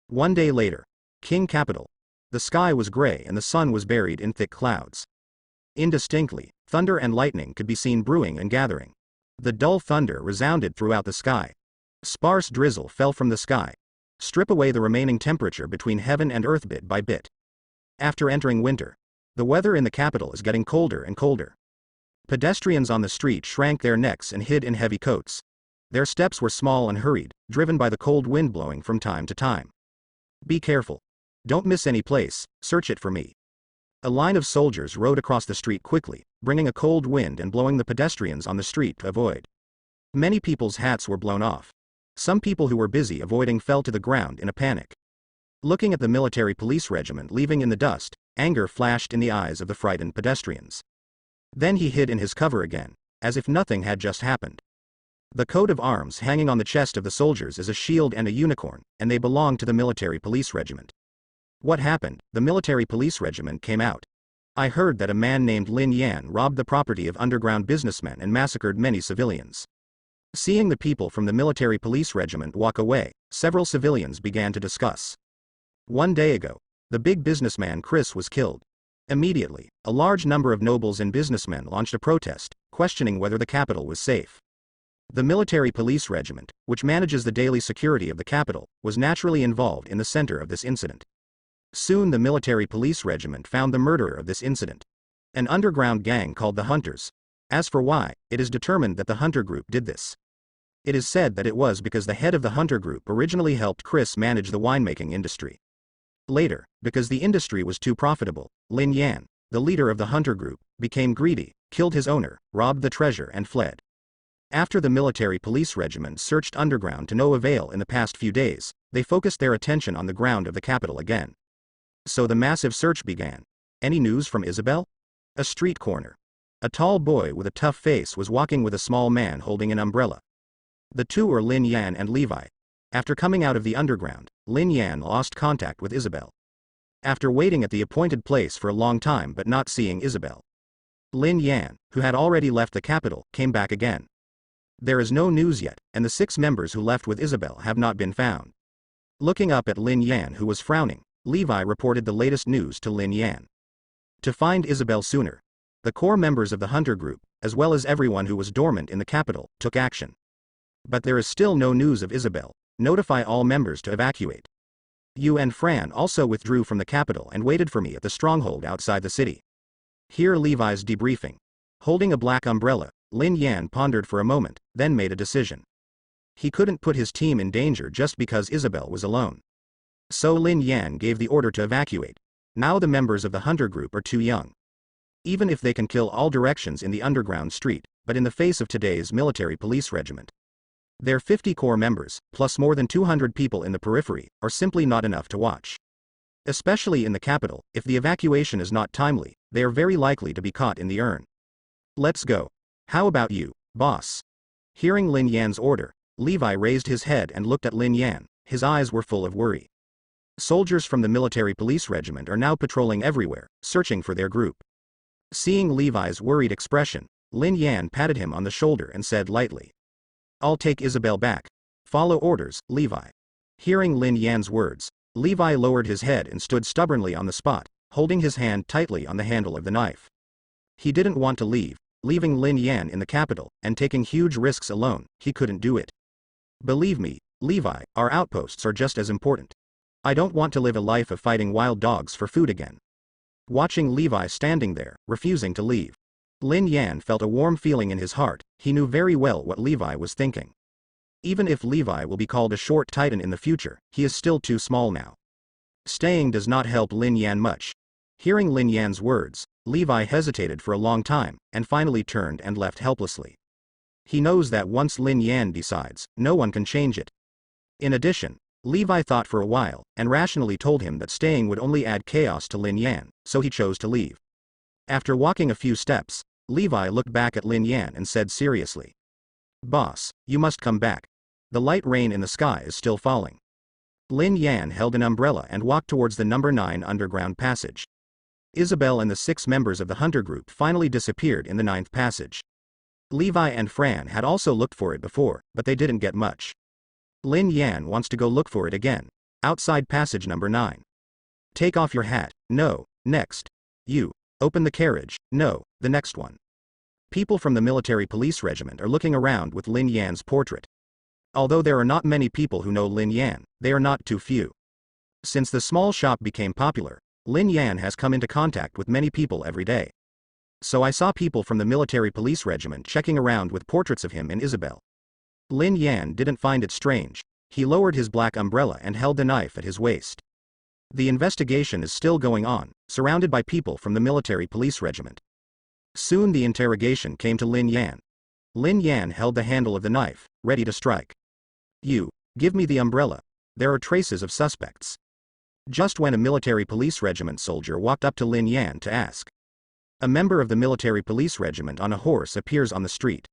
One day later, King Capital. The sky was gray and the sun was buried in thick clouds. Indistinctly, thunder and lightning could be seen brewing and gathering. The dull thunder resounded throughout the sky. Sparse drizzle fell from the sky. Strip away the remaining temperature between heaven and earth bit by bit. After entering winter, the weather in the capital is getting colder and colder. Pedestrians on the street shrank their necks and hid in heavy coats. Their steps were small and hurried, driven by the cold wind blowing from time to time. "Be careful. Don't miss any place, search it for me." A line of soldiers rode across the street quickly, bringing a cold wind and blowing the pedestrians on the street to avoid. Many people's hats were blown off. Some people who were busy avoiding fell to the ground in a panic. Looking at the military police regiment leaving in the dust, anger flashed in the eyes of the frightened pedestrians. Then he hid in his cover again, as if nothing had just happened. The coat of arms hanging on the chest of the soldiers is a shield and a unicorn, and they belong to the military police regiment. What happened? The military police regiment came out. I heard that a man named Lin Yan robbed the property of underground businessmen and massacred many civilians. Seeing the people from the military police regiment walk away, several civilians began to discuss. One day ago, the big businessman Chris was killed. Immediately, a large number of nobles and businessmen launched a protest, questioning whether the capital was safe. The military police regiment, which manages the daily security of the capital, was naturally involved in the center of this incident. Soon the military police regiment found the murderer of this incident. An underground gang called the Hunters. As for why, it is determined that the Hunter group did this. It is said that it was because the head of the Hunter group originally helped Chris manage the winemaking industry. Later, because the industry was too profitable, Lin Yan, the leader of the Hunter group, became greedy, killed his owner, robbed the treasure and fled. After the military police regiment searched underground to no avail in the past few days, they focused their attention on the ground of the capital again. So the massive search began. Any news from Isabelle? A street corner. A tall boy with a tough face was walking with a small man holding an umbrella. The two are Lin Yan and Levi. After coming out of the underground, Lin Yan lost contact with Isabelle. After waiting at the appointed place for a long time but not seeing Isabelle, Lin Yan, who had already left the capital, came back again. There is no news yet, and the 6 members who left with Isabelle have not been found. Looking up at Lin Yan, who was frowning, Levi reported the latest news to Lin Yan. To find Isabelle sooner, the core members of the Hunter group, as well as everyone who was dormant in the capital, took action. But there is still no news of Isabelle. Notify all members to evacuate. You and Fran also withdrew from the capital and waited for me at the stronghold outside the city. Hear Levi's debriefing. Holding a black umbrella, Lin Yan pondered for a moment, then made a decision. He couldn't put his team in danger just because Isabelle was alone. So Lin Yan gave the order to evacuate. Now the members of the Hunter group are too young. Even if they can kill all directions in the underground street, but in the face of today's military police regiment, their 50 core members, plus more than 200 people in the periphery, are simply not enough to watch. Especially in the capital, if the evacuation is not timely, they are very likely to be caught in the urn. Let's go. How about you, boss? Hearing Lin Yan's order, Levi raised his head and looked at Lin Yan. His eyes were full of worry. Soldiers from the military police regiment are now patrolling everywhere, searching for their group. Seeing Levi's worried expression, Lin Yan patted him on the shoulder and said lightly, "I'll take Isabelle back. Follow orders, Levi." Hearing Lin Yan's words, Levi lowered his head and stood stubbornly on the spot, holding his hand tightly on the handle of the knife. He didn't want to leave, leaving Lin Yan in the capital, and taking huge risks alone. He couldn't do it. Believe me, Levi, our outposts are just as important. I don't want to live a life of fighting wild dogs for food again. Watching Levi standing there, refusing to leave, Lin Yan felt a warm feeling in his heart. He knew very well what Levi was thinking. Even if Levi will be called a short titan in the future, he is still too small now. Staying does not help Lin Yan much. Hearing Lin Yan's words, Levi hesitated for a long time, and finally turned and left helplessly. He knows that once Lin Yan decides, no one can change it. In addition, Levi thought for a while, and rationally told him that staying would only add chaos to Lin Yan, so he chose to leave. After walking a few steps, Levi looked back at Lin Yan and said seriously, "Boss, you must come back. The light rain in the sky is still falling." Lin Yan held an umbrella and walked towards the number 9 underground passage. Isabelle and the 6 members of the Hunter group finally disappeared in the 9th passage. Levi and Fran had also looked for it before, but they didn't get much. Lin Yan wants to go look for it again. Outside passage number 9. Take off your hat. No. Next. You. Open the carriage. No. The next one. People from the military police regiment are looking around with Lin Yan's portrait. Although there are not many people who know Lin Yan, they are not too few. Since the small shop became popular, Lin Yan has come into contact with many people every day. So I saw people from the military police regiment checking around with portraits of him and Isabelle. Lin Yan didn't find it strange. He lowered his black umbrella and held the knife at his waist. The investigation is still going on, surrounded by people from the military police regiment. Soon the interrogation came to Lin Yan. Lin Yan held the handle of the knife, ready to strike. You. Give me the umbrella. There are traces of suspects. Just when a military police regiment soldier walked up to Lin Yan to ask. A member of the military police regiment on a horse appears on the street.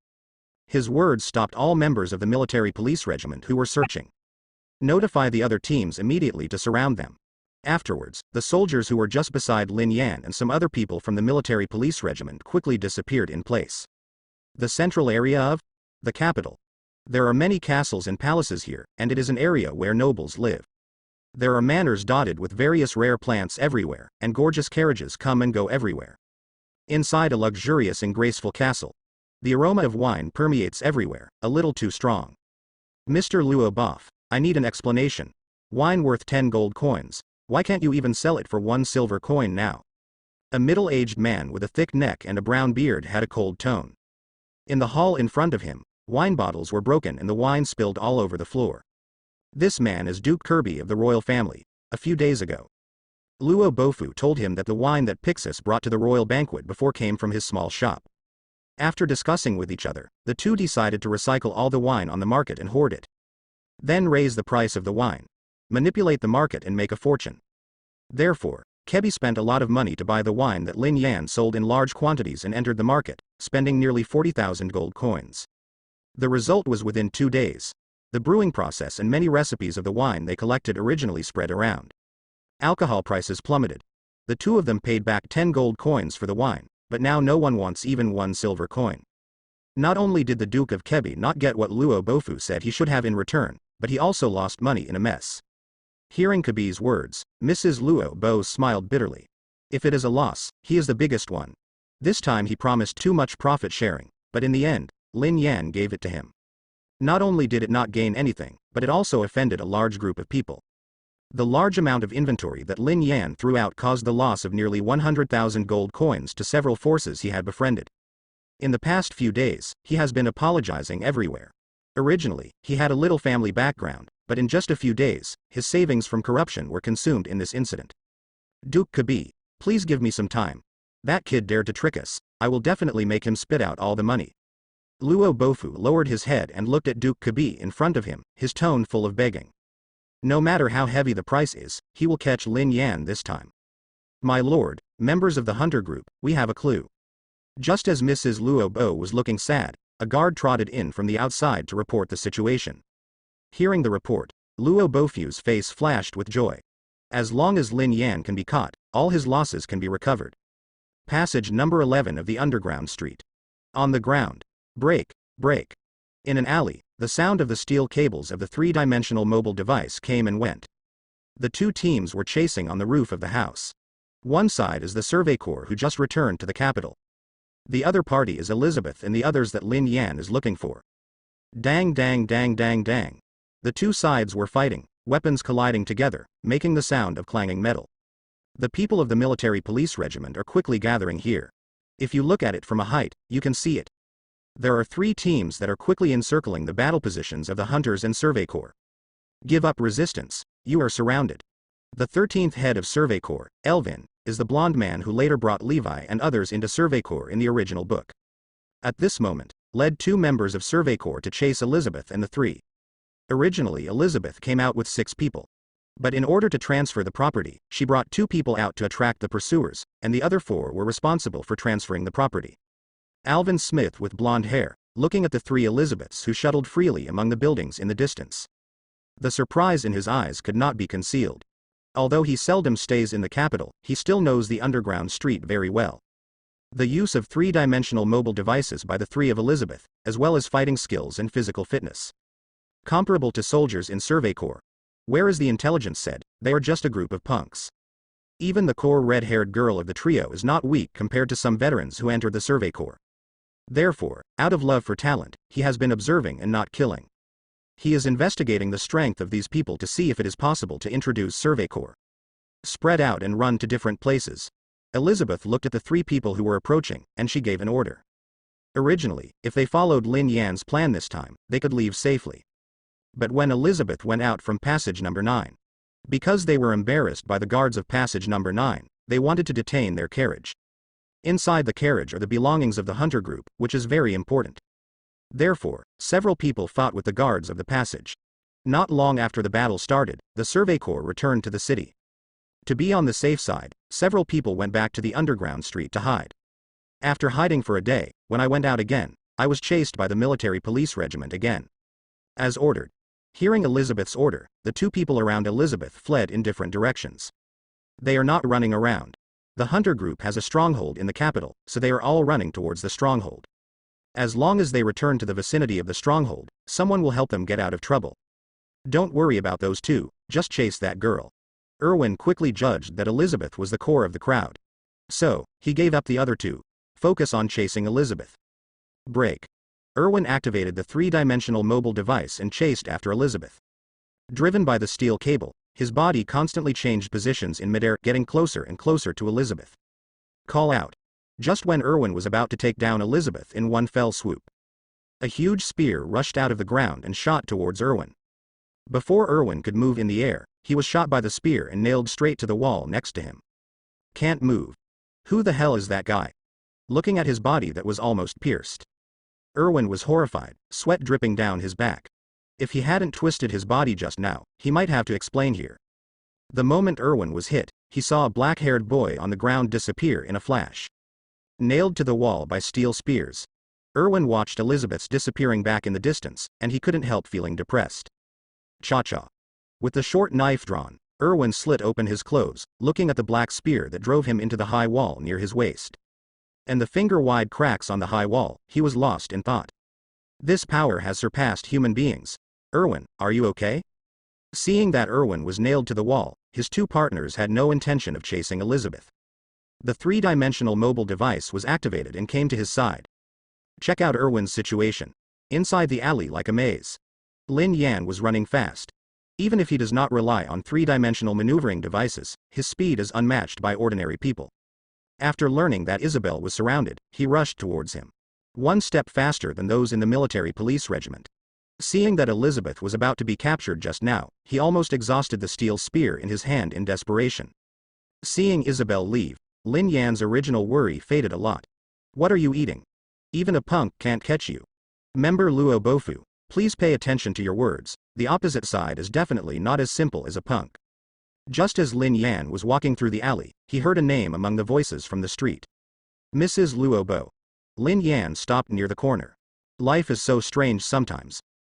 His words stopped all members of the military police regiment who were searching. Notify the other teams immediately to surround them. Afterwards, the soldiers who were just beside Lin Yan and some other people from the military police regiment quickly disappeared in place. The central area of the capital. There are many castles and palaces here, and it is an area where nobles live. There are manors dotted with various rare plants everywhere, and gorgeous carriages come and go everywhere. Inside a luxurious and graceful castle, the aroma of wine permeates everywhere, a little too strong. Mr. Luobo, I need an explanation. Wine worth 10 gold coins. Why can't you even sell it for 1 silver coin now? A middle-aged man with a thick neck and a brown beard had a cold tone. In the hall in front of him, wine bottles were broken and the wine spilled all over the floor. This man is Duke Kirby of the royal family. A few days ago, Luobo told him that the wine that Pixis brought to the royal banquet before came from his small shop. After discussing with each other, the two decided to recycle all the wine on the market and hoard it. Then raise the price of the wine, manipulate the market and make a fortune. Therefore, Kirby spent a lot of money to buy the wine that Lin Yan sold in large quantities and entered the market, spending nearly 40,000 gold coins. The result was within 2 days. The brewing process and many recipes of the wine they collected originally spread around. Alcohol prices plummeted. The two of them paid back 10 gold coins for the wine, but now no one wants even 1 silver coin. Not only did the Duke of Kirby not get what Luobo said he should have in return, but he also lost money in a mess. Hearing Kirby's words, Mrs. Luobo smiled bitterly. If it is a loss, he is the biggest one. This time he promised too much profit sharing, but in the end, Lin Yan gave it to him. Not only did it not gain anything, but it also offended a large group of people. The large amount of inventory that Lin Yan threw out caused the loss of nearly 100,000 gold coins to several forces he had befriended. In the past few days, he has been apologizing everywhere. Originally, he had a little family background, but in just a few days, his savings from corruption were consumed in this incident. Duke Kirby, please give me some time. That kid dared to trick us. I will definitely make him spit out all the money. Luobo lowered his head and looked at Duke Kirby in front of him, his tone full of begging. No matter how heavy the price is, he will catch Lin Yan this time. My lord, members of the hunter group, we have a clue. Just as Mrs. Luobo was looking sad, a guard trotted in from the outside to report the situation. Hearing the report, Luobo's face flashed with joy. As long as Lin Yan can be caught, all his losses can be recovered. Passage number 11 of the underground street. On the ground. Break, break. In an alley, the sound of the steel cables of the three-dimensional mobile device came and went. The two teams were chasing on the roof of the house. One side is the Survey Corps who just returned to the capital. The other party is Elizabeth and the others that Lin Yan is looking for. Dang dang dang dang dang. The two sides were fighting, weapons colliding together, making the sound of clanging metal. The people of the military police regiment are quickly gathering here. If you look at it from a height, you can see it. There are 3 teams that are quickly encircling the battle positions of the Hunters and Survey Corps. Give up resistance, you are surrounded. The 13th head of Survey Corps, Elvin, is the blonde man who later brought Levi and others into Survey Corps in the original book. At this moment, led 2 members of Survey Corps to chase Elizabeth and the 3. Originally Elizabeth came out with 6 people. But in order to transfer the property, she brought 2 people out to attract the pursuers, and the other 4 were responsible for transferring the property. Alvin Smith with blonde hair, looking at the 3 Elizabeths who shuttled freely among the buildings in the distance. The surprise in his eyes could not be concealed. Although he seldom stays in the capital, he still knows the underground street very well. The use of 3-dimensional mobile devices by the 3 of Elizabeth, as well as fighting skills and physical fitness. Comparable to soldiers in Survey Corps. Whereas the intelligence said, they are just a group of punks. Even the core red-haired girl of the trio is not weak compared to some veterans who entered the Survey Corps. Therefore, out of love for talent, he has been observing and not killing. He is investigating the strength of these people to see if it is possible to introduce Survey Corps. Spread out and run to different places. Elizabeth looked at the 3 people who were approaching, and she gave an order. Originally, if they followed Lin Yan's plan this time, they could leave safely. But when Elizabeth went out from passage number 9, because they were embarrassed by the guards of passage number 9, they wanted to detain their carriage. Inside the carriage are the belongings of the hunter group, which is very important. Therefore, several people fought with the guards of the passage. Not long after the battle started, the Survey Corps returned to the city. To be on the safe side, several people went back to the underground street to hide. After hiding for a day, when I went out again, I was chased by the military police regiment again. As ordered. Hearing Elizabeth's order, the 2 people around Elizabeth fled in different directions. They are not running around. The hunter group has a stronghold in the capital, so they are all running towards the stronghold. As long as they return to the vicinity of the stronghold, someone will help them get out of trouble. Don't worry about those two, just chase that girl. Erwin quickly judged that Elizabeth was the core of the crowd. So, he gave up the other two. Focus on chasing Elizabeth. Break. Erwin activated the three-dimensional mobile device and chased after Elizabeth. Driven by the steel cable, his body constantly changed positions in midair, getting closer and closer to Elizabeth. Call out. Just when Erwin was about to take down Elizabeth in one fell swoop, a huge spear rushed out of the ground and shot towards Erwin. Before Erwin could move in the air, he was shot by the spear and nailed straight to the wall next to him. Can't move. Who the hell is that guy? Looking at his body that was almost pierced, Erwin was horrified, sweat dripping down his back. If he hadn't twisted his body just now, he might have to explain here. The moment Erwin was hit, he saw a black-haired boy on the ground disappear in a flash. Nailed to the wall by steel spears, Erwin watched Elizabeth's disappearing back in the distance, and he couldn't help feeling depressed. Cha-cha. With the short knife drawn, Erwin slit open his clothes, looking at the black spear that drove him into the high wall near his waist. And the finger-wide cracks on the high wall, he was lost in thought. This power has surpassed human beings. Erwin, are you okay? Seeing that Erwin was nailed to the wall, his two partners had no intention of chasing Elizabeth. The three-dimensional mobile device was activated and came to his side. Check out Erwin's situation. Inside the alley like a maze, Lin Yan was running fast. Even if he does not rely on three-dimensional maneuvering devices, his speed is unmatched by ordinary people. After learning that Isabelle was surrounded, he rushed towards him. One step faster than those in the military police regiment. Seeing that Elizabeth was about to be captured just now, he almost exhausted the steel spear in his hand in desperation. Seeing Isabelle leave, Lin Yan's original worry faded a lot. What are you eating? Even a punk can't catch you. Member Luobo, please pay attention to your words. The opposite side is definitely not as simple as a punk. Just as Lin Yan was walking through the alley, he heard a name among the voices from the street. Mrs. Luobo. Lin Yan stopped near the corner. Life is so strange sometimes.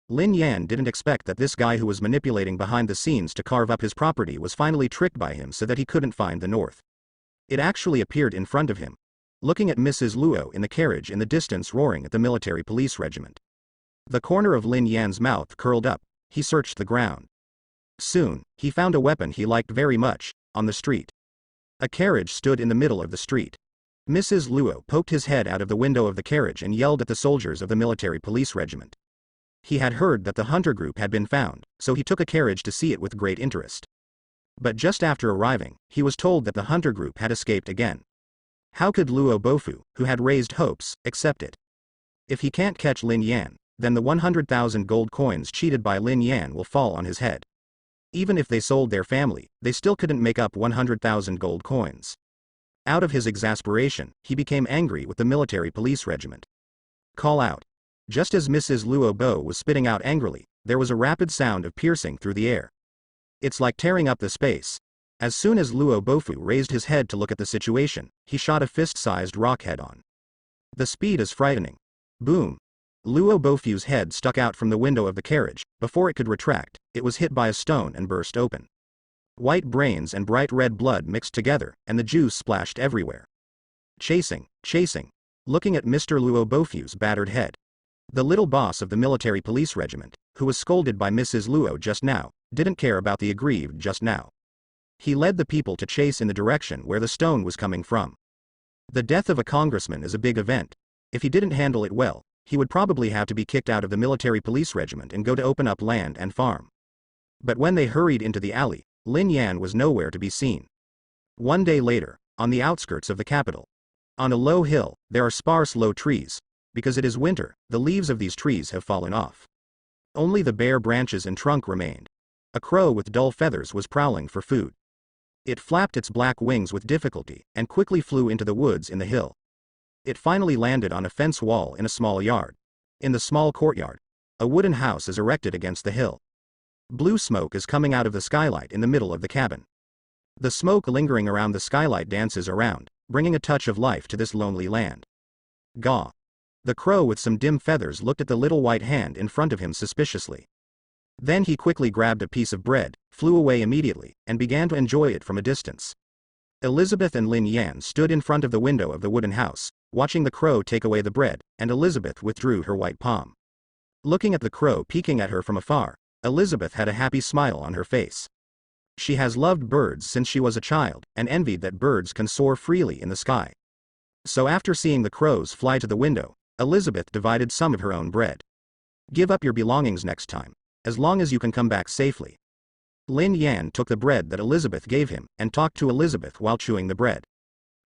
Lin Yan didn't expect that this guy who was manipulating behind the scenes to carve up his property was finally tricked by him so that he couldn't find the north. It actually appeared in front of him. Looking at Mrs. Luo in the carriage in the distance roaring at the military police regiment. The corner of Lin Yan's mouth curled up, he searched the ground. Soon, he found a weapon he liked very much, on the street. A carriage stood in the middle of the street. Mrs. Luo poked his head out of the window of the carriage and yelled at the soldiers of the military police regiment. He had heard that the hunter group had been found, so he took a carriage to see it with great interest. But just after arriving, he was told that the hunter group had escaped again. How could Luobo, who had raised hopes, accept it? If he can't catch Lin Yan, then the 100,000 gold coins cheated by Lin Yan will fall on his head. Even if they sold their family, they still couldn't make up 100,000 gold coins. Out of his exasperation, he became angry with the military police regiment. Call out. Just as Mrs. Luobo was spitting out angrily, there was a rapid sound of piercing through the air. It's like tearing up the space. As soon as Luobo raised his head to look at the situation, he shot a fist-sized rock head on. The speed is frightening. Boom. Luobo's head stuck out from the window of the carriage. Before it could retract, it was hit by a stone and burst open. White brains and bright red blood mixed together, and the juice splashed everywhere. Chasing. Looking at Mr. Luobo's battered head. The little boss of the military police regiment, who was scolded by Mrs. Luo just now, didn't care about the aggrieved just now. He led the people to chase in the direction where the stone was coming from. The death of a congressman is a big event. If he didn't handle it well, he would probably have to be kicked out of the military police regiment and go to open up land and farm. But when they hurried into the alley, Lin Yan was nowhere to be seen. One day later, on the outskirts of the capital. On a low hill, there are sparse low trees. Because it is winter, the leaves of these trees have fallen off. Only the bare branches and trunk remained. A crow with dull feathers was prowling for food. It flapped its black wings with difficulty, and quickly flew into the woods in the hill. It finally landed on a fence wall in a small yard. In the small courtyard, a wooden house is erected against the hill. Blue smoke is coming out of the skylight in the middle of the cabin. The smoke lingering around the skylight dances around, bringing a touch of life to this lonely land. Gaw. The crow with some dim feathers looked at the little white hand in front of him suspiciously. Then he quickly grabbed a piece of bread, flew away immediately, and began to enjoy it from a distance. Elizabeth and Lin Yan stood in front of the window of the wooden house, watching the crow take away the bread, and Elizabeth withdrew her white palm. Looking at the crow peeking at her from afar, Elizabeth had a happy smile on her face. She has loved birds since she was a child, and envied that birds can soar freely in the sky. So after seeing the crows fly to the window, Elizabeth divided some of her own bread. Give up your belongings next time, as long as you can come back safely. Lin Yan took the bread that Elizabeth gave him, and talked to Elizabeth while chewing the bread.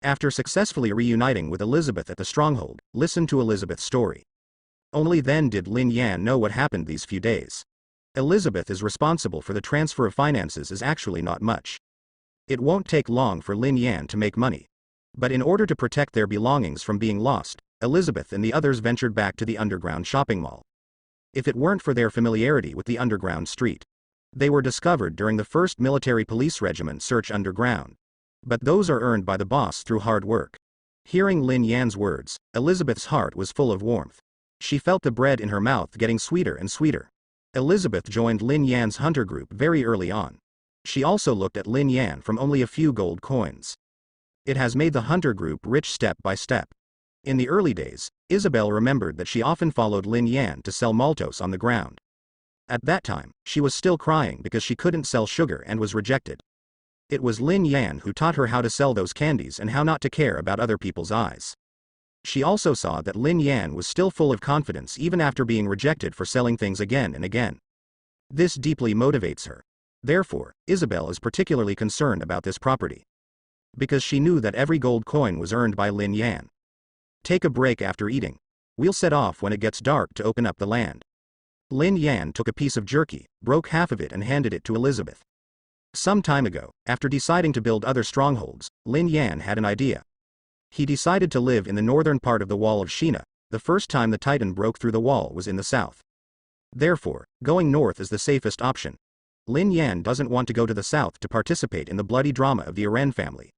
After successfully reuniting with Elizabeth at the stronghold, listened to Elizabeth's story. Only then did Lin Yan know what happened these few days. Elizabeth is responsible for the transfer of finances is actually not much. It won't take long for Lin Yan to make money. But in order to protect their belongings from being lost, Elizabeth and the others ventured back to the underground shopping mall. If it weren't for their familiarity with the underground street, they were discovered during the 1st Military Police Regiment search underground. But those are earned by the boss through hard work. Hearing Lin Yan's words, Elizabeth's heart was full of warmth. She felt the bread in her mouth getting sweeter and sweeter. Elizabeth joined Lin Yan's hunter group very early on. She also looked at Lin Yan from only a few gold coins. It has made the hunter group rich step by step. In the early days, Isabelle remembered that she often followed Lin Yan to sell maltose on the ground. At that time, she was still crying because she couldn't sell sugar and was rejected. It was Lin Yan who taught her how to sell those candies and how not to care about other people's eyes. She also saw that Lin Yan was still full of confidence even after being rejected for selling things again and again. This deeply motivates her. Therefore, Isabelle is particularly concerned about this property. Because she knew that every gold coin was earned by Lin Yan. Take a break after eating. We'll set off when it gets dark to open up the land. Lin Yan took a piece of jerky, broke half of it and handed it to Elizabeth. Some time ago, after deciding to build other strongholds, Lin Yan had an idea. He decided to live in the northern part of the Wall of Sheena. The first time the Titan broke through the wall was in the south. Therefore, going north is the safest option. Lin Yan doesn't want to go to the south to participate in the bloody drama of the Aren family.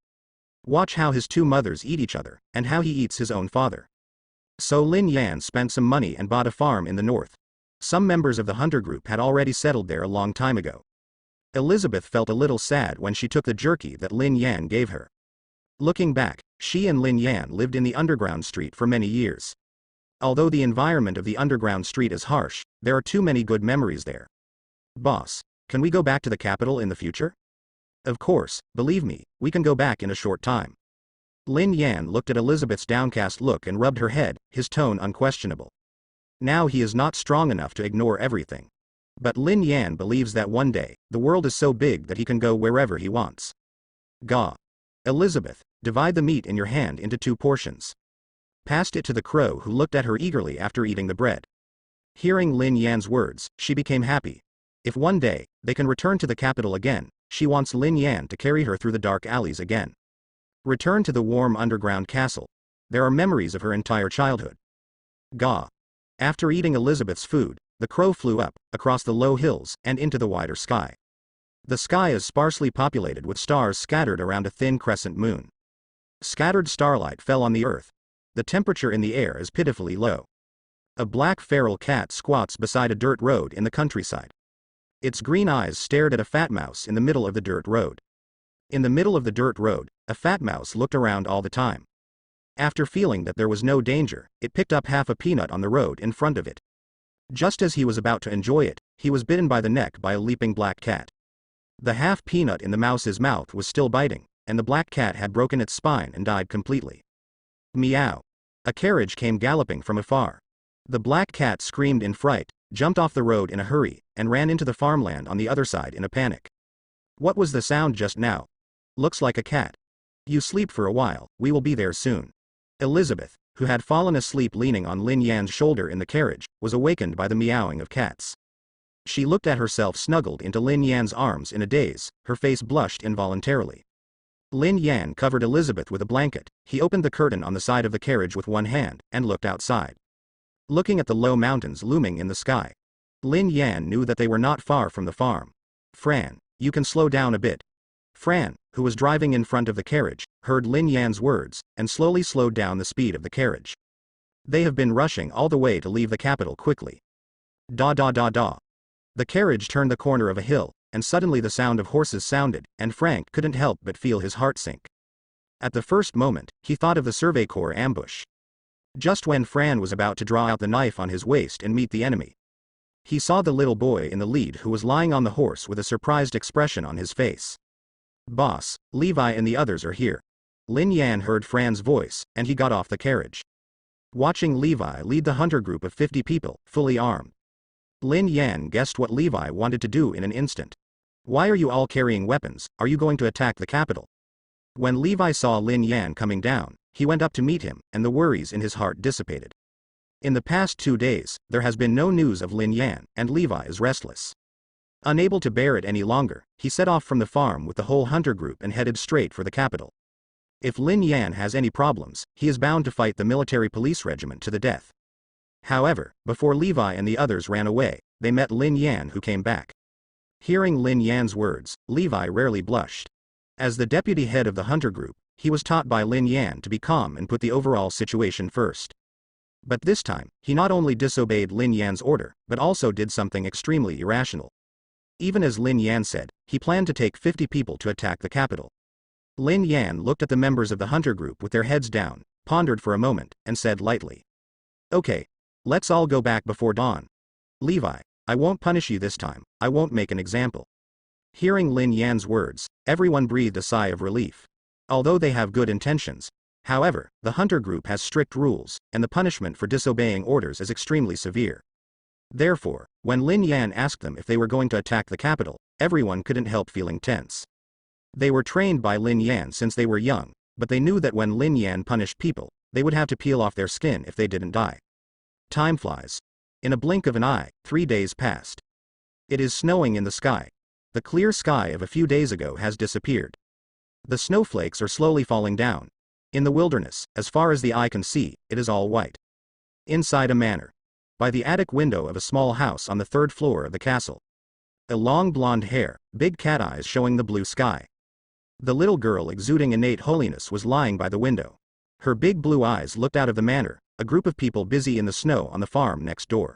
Watch how his two mothers eat each other, and how he eats his own father. So Lin Yan spent some money and bought a farm in the north. Some members of the hunter group had already settled there a long time ago. Elizabeth felt a little sad when she took the jerky that Lin Yan gave her. Looking back, she and Lin Yan lived in the underground street for many years. Although the environment of the underground street is harsh, there are too many good memories there. Boss, can we go back to the capital in the future? Of course, believe me, we can go back in a short time. Lin Yan looked at Elizabeth's downcast look and rubbed her head, his tone unquestionable. Now he is not strong enough to ignore everything. But Lin Yan believes that one day, the world is so big that he can go wherever he wants. Gah. Elizabeth, divide the meat in your hand into 2 portions. Passed it to the crow who looked at her eagerly after eating the bread. Hearing Lin Yan's words, she became happy. If one day, they can return to the capital again, she wants Lin Yan to carry her through the dark alleys again. Return to the warm underground castle. There are memories of her entire childhood. Gah. After eating Elizabeth's food, the crow flew up, across the low hills, and into the wider sky. The sky is sparsely populated with stars scattered around a thin crescent moon. Scattered starlight fell on the earth. The temperature in the air is pitifully low. A black feral cat squats beside a dirt road in the countryside. Its green eyes stared at a fat mouse in the middle of the dirt road. In the middle of the dirt road, a fat mouse looked around all the time. After feeling that there was no danger, it picked up half a peanut on the road in front of it. Just as he was about to enjoy it, he was bitten by the neck by a leaping black cat. The half peanut in the mouse's mouth was still biting, and the black cat had broken its spine and died completely. Meow. A carriage came galloping from afar. The black cat screamed in fright, jumped off the road in a hurry, and ran into the farmland on the other side in a panic. What was the sound just now? Looks like a cat. You sleep for a while, we will be there soon. Elizabeth, who had fallen asleep leaning on Lin Yan's shoulder in the carriage, was awakened by the meowing of cats. She looked at herself snuggled into Lin Yan's arms in a daze, her face blushed involuntarily. Lin Yan covered Elizabeth with a blanket. He opened the curtain on the side of the carriage with one hand, and looked outside. Looking at the low mountains looming in the sky, Lin Yan knew that they were not far from the farm. Fran, you can slow down a bit. Fran, who was driving in front of the carriage, heard Lin Yan's words, and slowly slowed down the speed of the carriage. They have been rushing all the way to leave the capital quickly. Da da da da. The carriage turned the corner of a hill, and suddenly the sound of horses sounded, and Frank couldn't help but feel his heart sink. At the first moment, he thought of the Survey Corps ambush. Just when Fran was about to draw out the knife on his waist and meet the enemy, he saw the little boy in the lead who was lying on the horse with a surprised expression on his face. "Boss, Levi and the others are here." Lin Yan heard Fran's voice, and he got off the carriage. Watching Levi lead the hunter group of 50 people, fully armed, Lin Yan guessed what Levi wanted to do in an instant. "Why are you all carrying weapons? Are you going to attack the capital?" When Levi saw Lin Yan coming down, he went up to meet him, and the worries in his heart dissipated. In the past 2 days, there has been no news of Lin Yan, and Levi is restless. Unable to bear it any longer, he set off from the farm with the whole hunter group and headed straight for the capital. If Lin Yan has any problems, he is bound to fight the military police regiment to the death. However, before Levi and the others ran away, they met Lin Yan, who came back. Hearing Lin Yan's words, Levi rarely blushed. As the deputy head of the hunter group, he was taught by Lin Yan to be calm and put the overall situation first. But this time, he not only disobeyed Lin Yan's order, but also did something extremely irrational. Even as Lin Yan said, he planned to take 50 people to attack the capital. Lin Yan looked at the members of the hunter group with their heads down, pondered for a moment, and said lightly, "Okay. Let's all go back before dawn. Levi, I won't punish you this time, I won't make an example." Hearing Lin Yan's words, everyone breathed a sigh of relief. Although they have good intentions, however, the hunter group has strict rules, and the punishment for disobeying orders is extremely severe. Therefore, when Lin Yan asked them if they were going to attack the capital, everyone couldn't help feeling tense. They were trained by Lin Yan since they were young, but they knew that when Lin Yan punished people, they would have to peel off their skin if they didn't die. Time flies. In a blink of an eye, 3 days passed. It is snowing in the sky. The clear sky of a few days ago has disappeared. The snowflakes are slowly falling down. In the wilderness, as far as the eye can see, it is all white. Inside a manor. By the attic window of a small house on the 3rd floor of the castle. A long blonde hair, big cat eyes showing the blue sky. The little girl exuding innate holiness was lying by the window. Her big blue eyes looked out of the manor, a group of people busy in the snow on the farm next door.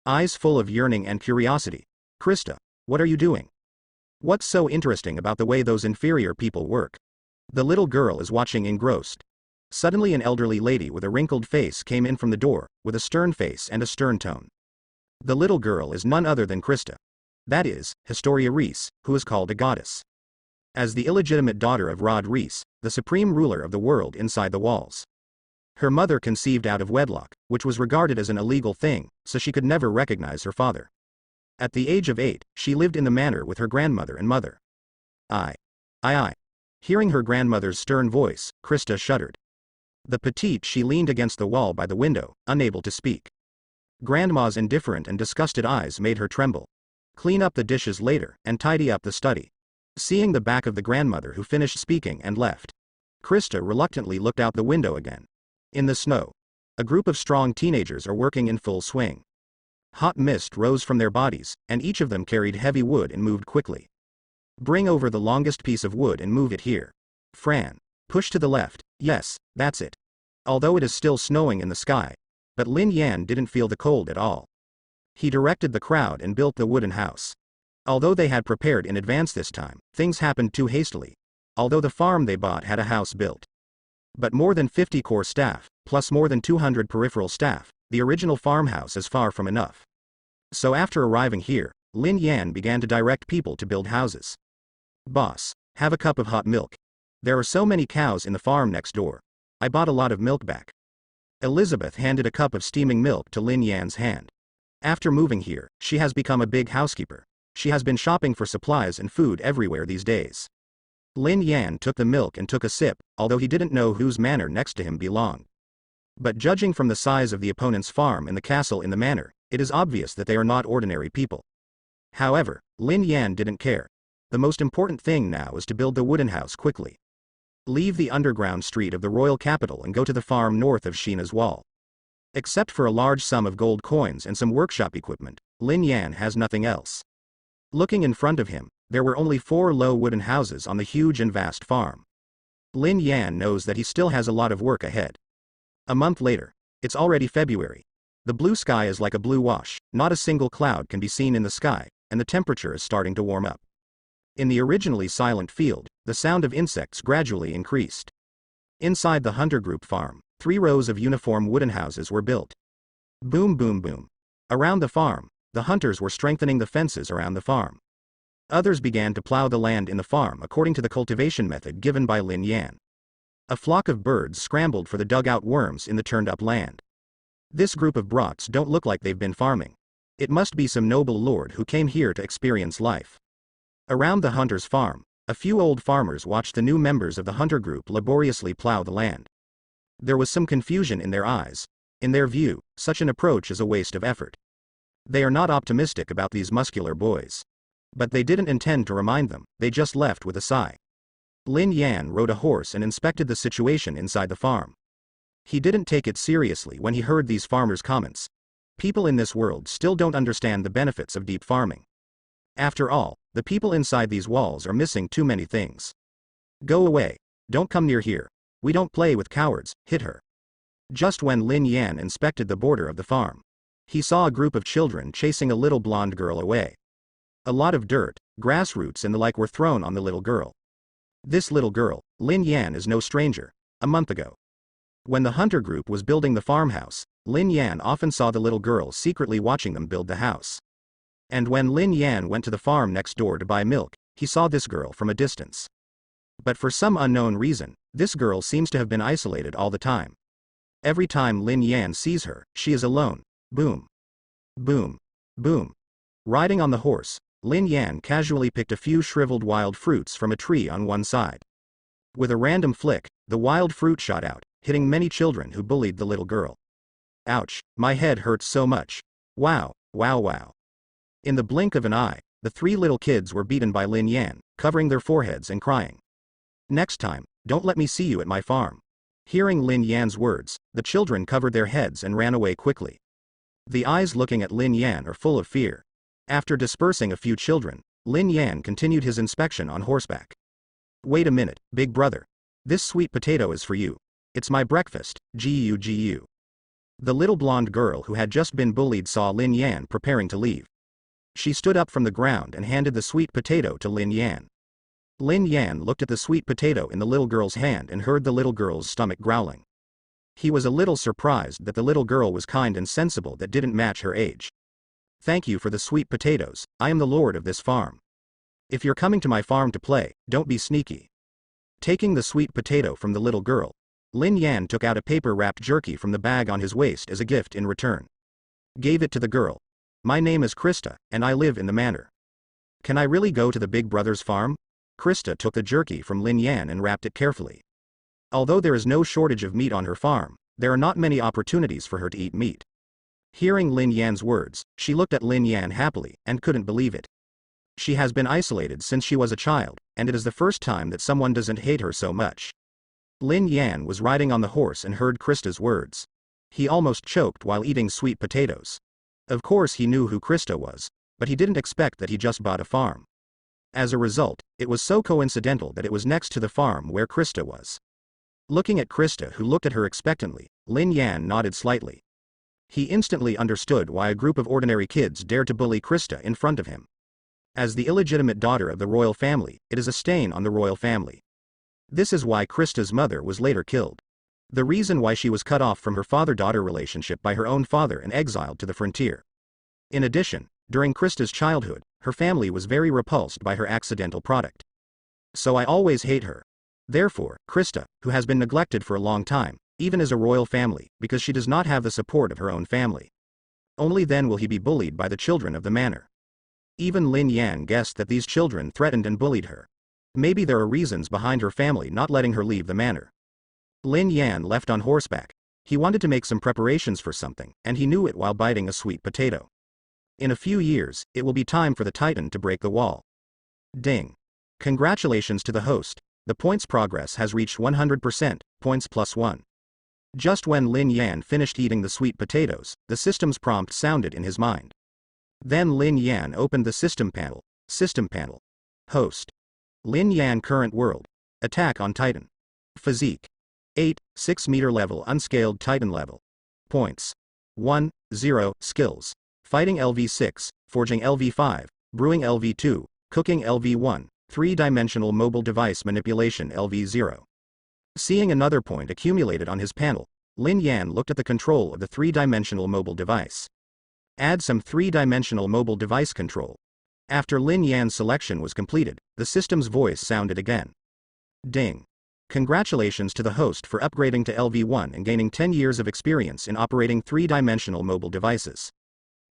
Eyes full of yearning and curiosity. "Krista, what are you doing? What's so interesting about the way those inferior people work?" The little girl is watching engrossed. Suddenly an elderly lady with a wrinkled face came in from the door, with a stern face and a stern tone. The little girl is none other than Krista. That is, Historia Reese, who is called a goddess. As the illegitimate daughter of Rod Reese, the supreme ruler of the world inside the walls. Her mother conceived out of wedlock, which was regarded as an illegal thing, so she could never recognize her father. At the age of 8, she lived in the manor with her grandmother and mother. I. Hearing her grandmother's stern voice, Krista shuddered. The petite she leaned against the wall by the window, unable to speak. Grandma's indifferent and disgusted eyes made her tremble. Clean up the dishes later, and tidy up the study. Seeing the back of the grandmother who finished speaking and left, Krista reluctantly looked out the window again. In the snow, a group of strong teenagers are working in full swing. Hot mist rose from their bodies, and each of them carried heavy wood and moved quickly. "Bring over the longest piece of wood and move it here. Fran, push to the left. Yes, that's it." Although it is still snowing in the sky, but Lin Yan didn't feel the cold at all. He directed the crowd and built the wooden house. Although they had prepared in advance this time, things happened too hastily. Although the farm they bought had a house built. But more than 50 core staff, plus more than 200 peripheral staff, the original farmhouse is far from enough. So after arriving here, Lin Yan began to direct people to build houses. "Boss, have a cup of hot milk. There are so many cows in the farm next door. I bought a lot of milk back." Elizabeth handed a cup of steaming milk to Lin Yan's hand. After moving here, she has become a big housekeeper. She has been shopping for supplies and food everywhere these days. Lin Yan took the milk and took a sip, although he didn't know whose manor next to him belonged. But judging from the size of the opponent's farm and the castle in the manor, it is obvious that they are not ordinary people. However, Lin Yan didn't care. The most important thing now is to build the wooden house quickly. Leave the underground street of the royal capital and go to the farm north of Sheena's wall. Except for a large sum of gold coins and some workshop equipment, Lin Yan has nothing else. Looking in front of him, there were only 4 low wooden houses on the huge and vast farm. Lin Yan knows that he still has a lot of work ahead. A month later, it's already February. The blue sky is like a blue wash, not a single cloud can be seen in the sky, and the temperature is starting to warm up. In the originally silent field, the sound of insects gradually increased. Inside the hunter group farm, 3 rows of uniform wooden houses were built. Boom boom boom. Around the farm, the hunters were strengthening the fences around the farm. Others began to plow the land in the farm according to the cultivation method given by Lin Yan. A flock of birds scrambled for the dug-out worms in the turned-up land. This group of brats don't look like they've been farming. It must be some noble lord who came here to experience life. Around the hunter's farm, a few old farmers watched the new members of the hunter group laboriously plow the land. There was some confusion in their eyes. In their view, such an approach is a waste of effort. They are not optimistic about these muscular boys. But they didn't intend to remind them, they just left with a sigh. Lin Yan rode a horse and inspected the situation inside the farm. He didn't take it seriously when he heard these farmers' comments. People in this world still don't understand the benefits of deep farming. After all, the people inside these walls are missing too many things. Go away. Don't come near here. We don't play with cowards, hit her. Just when Lin Yan inspected the border of the farm, he saw a group of children chasing a little blonde girl away. A lot of dirt, grass roots and the like were thrown on the little girl. This little girl, Lin Yan, is no stranger. A month ago, when the hunter group was building the farmhouse, Lin Yan often saw the little girl secretly watching them build the house. And when Lin Yan went to the farm next door to buy milk, he saw this girl from a distance. But for some unknown reason, this girl seems to have been isolated all the time. Every time Lin Yan sees her, she is alone. Boom. Boom. Boom. Riding on the horse, Lin Yan casually picked a few shriveled wild fruits from a tree on one side. With a random flick, the wild fruit shot out, hitting many children who bullied the little girl. Ouch, my head hurts so much. Wow, wow, wow. In the blink of an eye, the 3 little kids were beaten by Lin Yan, covering their foreheads and crying. Next time, don't let me see you at my farm. Hearing Lin Yan's words, the children covered their heads and ran away quickly. The eyes looking at Lin Yan are full of fear. After dispersing a few children, Lin Yan continued his inspection on horseback. Wait a minute, big brother. This sweet potato is for you. It's my breakfast, gu. The little blonde girl who had just been bullied saw Lin Yan preparing to leave. She stood up from the ground and handed the sweet potato to Lin Yan. Lin Yan looked at the sweet potato in the little girl's hand and heard the little girl's stomach growling. He was a little surprised that the little girl was kind and sensible that didn't match her age. Thank you for the sweet potatoes, I am the lord of this farm. If you're coming to my farm to play, don't be sneaky. Taking the sweet potato from the little girl, Lin Yan took out a paper-wrapped jerky from the bag on his waist as a gift in return. Gave it to the girl. My name is Krista, and I live in the manor. Can I really go to the big brother's farm? Krista took the jerky from Lin Yan and wrapped it carefully. Although there is no shortage of meat on her farm, there are not many opportunities for her to eat meat. Hearing Lin Yan's words, she looked at Lin Yan happily, and couldn't believe it. She has been isolated since she was a child, and it is the first time that someone doesn't hate her so much. Lin Yan was riding on the horse and heard Krista's words. He almost choked while eating sweet potatoes. Of course he knew who Krista was, but he didn't expect that he just bought a farm. As a result, it was so coincidental that it was next to the farm where Krista was. Looking at Krista, who looked at her expectantly, Lin Yan nodded slightly. He instantly understood why a group of ordinary kids dared to bully Krista in front of him. As the illegitimate daughter of the royal family, it is a stain on the royal family. This is why Krista's mother was later killed. The reason why she was cut off from her father-daughter relationship by her own father and exiled to the frontier. In addition, during Krista's childhood, her family was very repulsed by her accidental product. So I always hate her. Therefore, Krista, who has been neglected for a long time, even as a royal family, because she does not have the support of her own family. Only then will he be bullied by the children of the manor. Even Lin Yan guessed that these children threatened and bullied her. Maybe there are reasons behind her family not letting her leave the manor. Lin Yan left on horseback. He wanted to make some preparations for something, and he knew it while biting a sweet potato. In a few years, it will be time for the Titan to break the wall. Ding. Congratulations to the host. The points progress has reached 100%, points +1. Just when Lin Yan finished eating the sweet potatoes, the system's prompt sounded in his mind. Then Lin Yan opened the system panel. System panel. Host. Lin Yan current world. Attack on Titan. Physique. 8, 6 meter level unscaled Titan level. Points. 1, 0, skills. Fighting LV6, forging LV5, brewing LV2, cooking LV1, 3-dimensional mobile device manipulation LV0. Seeing another point accumulated on his panel, Lin Yan looked at the control of the three-dimensional mobile device. Add some three-dimensional mobile device control. After Lin Yan's selection was completed, the system's voice sounded again. Ding. Congratulations to the host for upgrading to LV1 and gaining 10 years of experience in operating three-dimensional mobile devices.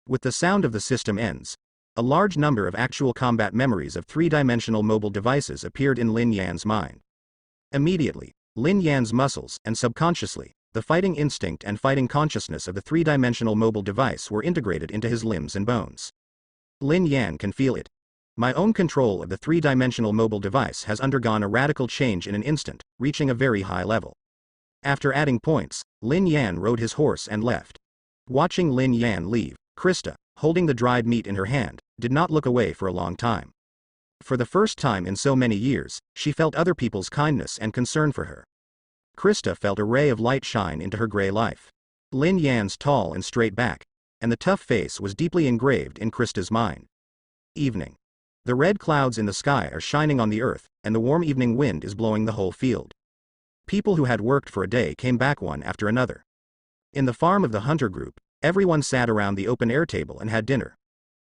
With the sound of the system ends, a large number of actual combat memories of three-dimensional mobile devices appeared in Lin Yan's mind. Immediately, Lin Yan's muscles, and subconsciously, the fighting instinct and fighting consciousness of the three-dimensional mobile device were integrated into his limbs and bones. Lin Yan can feel it. My own control of the three-dimensional mobile device has undergone a radical change in an instant, reaching a very high level. After adding points, Lin Yan rode his horse and left. Watching Lin Yan leave, Krista, holding the dried meat in her hand, did not look away for a long time. For the first time in so many years, she felt other people's kindness and concern for her. Krista felt a ray of light shine into her gray life. Lin Yan's tall and straight back, and the tough face was deeply engraved in Krista's mind. Evening. The red clouds in the sky are shining on the earth, and the warm evening wind is blowing the whole field. People who had worked for a day came back one after another. In the farm of the hunter group, everyone sat around the open-air table and had dinner.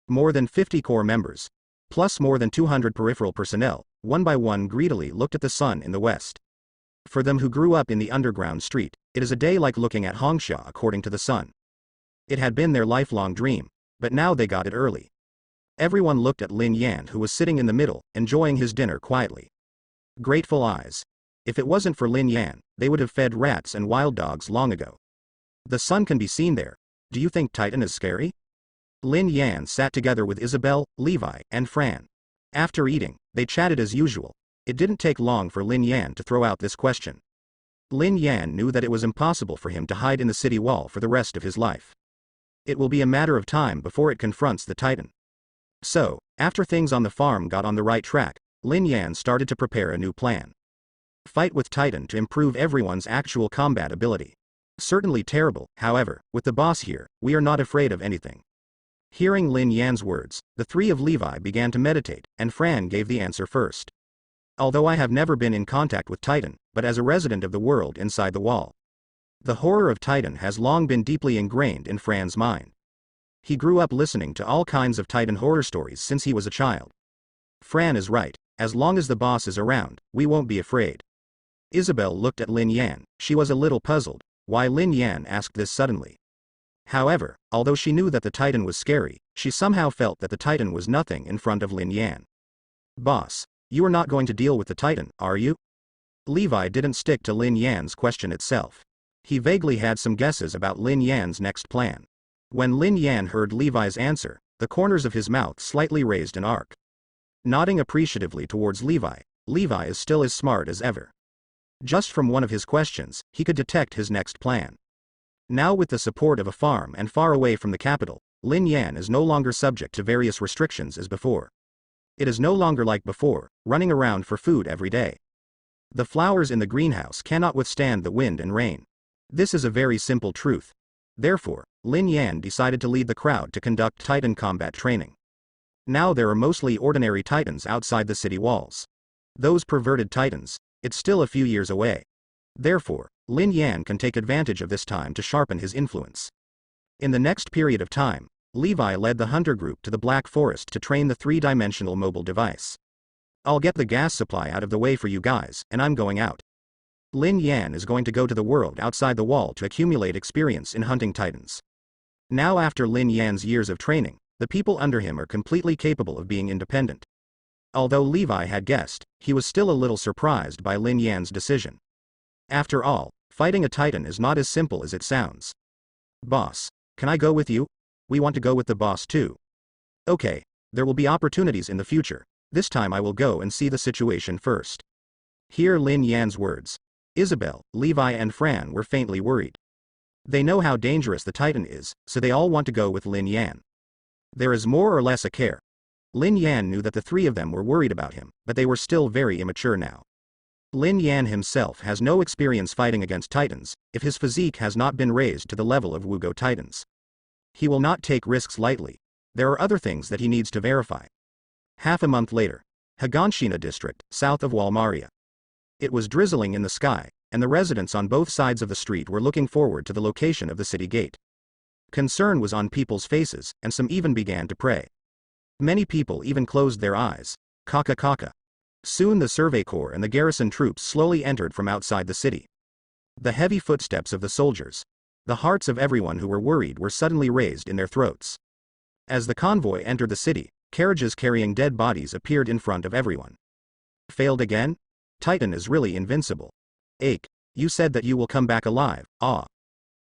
More than 50 core members, plus more than 200 peripheral personnel, one by one greedily looked at the sun in the west. For them who grew up in the underground street, it is a day like looking at Hongsha according to the sun. It had been their lifelong dream, but now they got it early. Everyone looked at Lin Yan, who was sitting in the middle, enjoying his dinner quietly. Grateful eyes. If it wasn't for Lin Yan, they would have fed rats and wild dogs long ago. The sun can be seen there. Do you think Titan is scary? Lin Yan sat together with Isabelle, Levi, and Fran. After eating, they chatted as usual. It didn't take long for Lin Yan to throw out this question. Lin Yan knew that it was impossible for him to hide in the city wall for the rest of his life. It will be a matter of time before it confronts the Titan. So, after things on the farm got on the right track, Lin Yan started to prepare a new plan. Fight with Titan to improve everyone's actual combat ability. Certainly terrible, however, with the boss here, we are not afraid of anything. Hearing Lin Yan's words, the three of Levi began to meditate, and Fran gave the answer first. Although I have never been in contact with Titan, but as a resident of the world inside the wall. The horror of Titan has long been deeply ingrained in Fran's mind. He grew up listening to all kinds of Titan horror stories since he was a child. Fran is right, as long as the boss is around, we won't be afraid. Isabelle looked at Lin Yan. She was a little puzzled, why Lin Yan asked this suddenly. However, although she knew that the Titan was scary, she somehow felt that the Titan was nothing in front of Lin Yan. Boss, you are not going to deal with the Titan, are you? Levi didn't stick to Lin Yan's question itself. He vaguely had some guesses about Lin Yan's next plan. When Lin Yan heard Levi's answer, the corners of his mouth slightly raised an arc. Nodding appreciatively towards Levi, Levi is still as smart as ever. Just from one of his questions, he could detect his next plan. Now with the support of a farm and far away from the capital, Lin Yan is no longer subject to various restrictions as before. It is no longer like before, running around for food every day. The flowers in the greenhouse cannot withstand the wind and rain. This is a very simple truth. Therefore, Lin Yan decided to lead the crowd to conduct Titan combat training. Now there are mostly ordinary Titans outside the city walls. Those perverted Titans, it's still a few years away. Therefore, Lin Yan can take advantage of this time to sharpen his influence. In the next period of time, Levi led the hunter group to the Black Forest to train the three-dimensional mobile device. I'll get the gas supply out of the way for you guys, and I'm going out. Lin Yan is going to go to the world outside the wall to accumulate experience in hunting Titans. Now after Lin Yan's years of training, the people under him are completely capable of being independent. Although Levi had guessed, he was still a little surprised by Lin Yan's decision. After all, fighting a Titan is not as simple as it sounds. Boss, can I go with you? We want to go with the boss too. Okay, there will be opportunities in the future. This time I will go and see the situation first. Hear Lin Yan's words. Isabelle, Levi and Fran were faintly worried. They know how dangerous the Titan is, so they all want to go with Lin Yan. There is more or less a care. Lin Yan knew that the three of them were worried about him, but they were still very immature now. Lin Yan himself has no experience fighting against Titans, if his physique has not been raised to the level of Wugo Titans. He will not take risks lightly. There are other things that he needs to verify. Half a month later. Higanshina district, south of Walmaria. It was drizzling in the sky, and the residents on both sides of the street were looking forward to the location of the city gate. Concern was on people's faces, and some even began to pray. Many people even closed their eyes. Kaka kaka. Soon the Survey Corps and the garrison troops slowly entered from outside the city. The heavy footsteps of the soldiers. The hearts of everyone who were worried were suddenly raised in their throats. As the convoy entered the city, carriages carrying dead bodies appeared in front of everyone. Failed again? Titan is really invincible. Ache, you said that you will come back alive. Ah.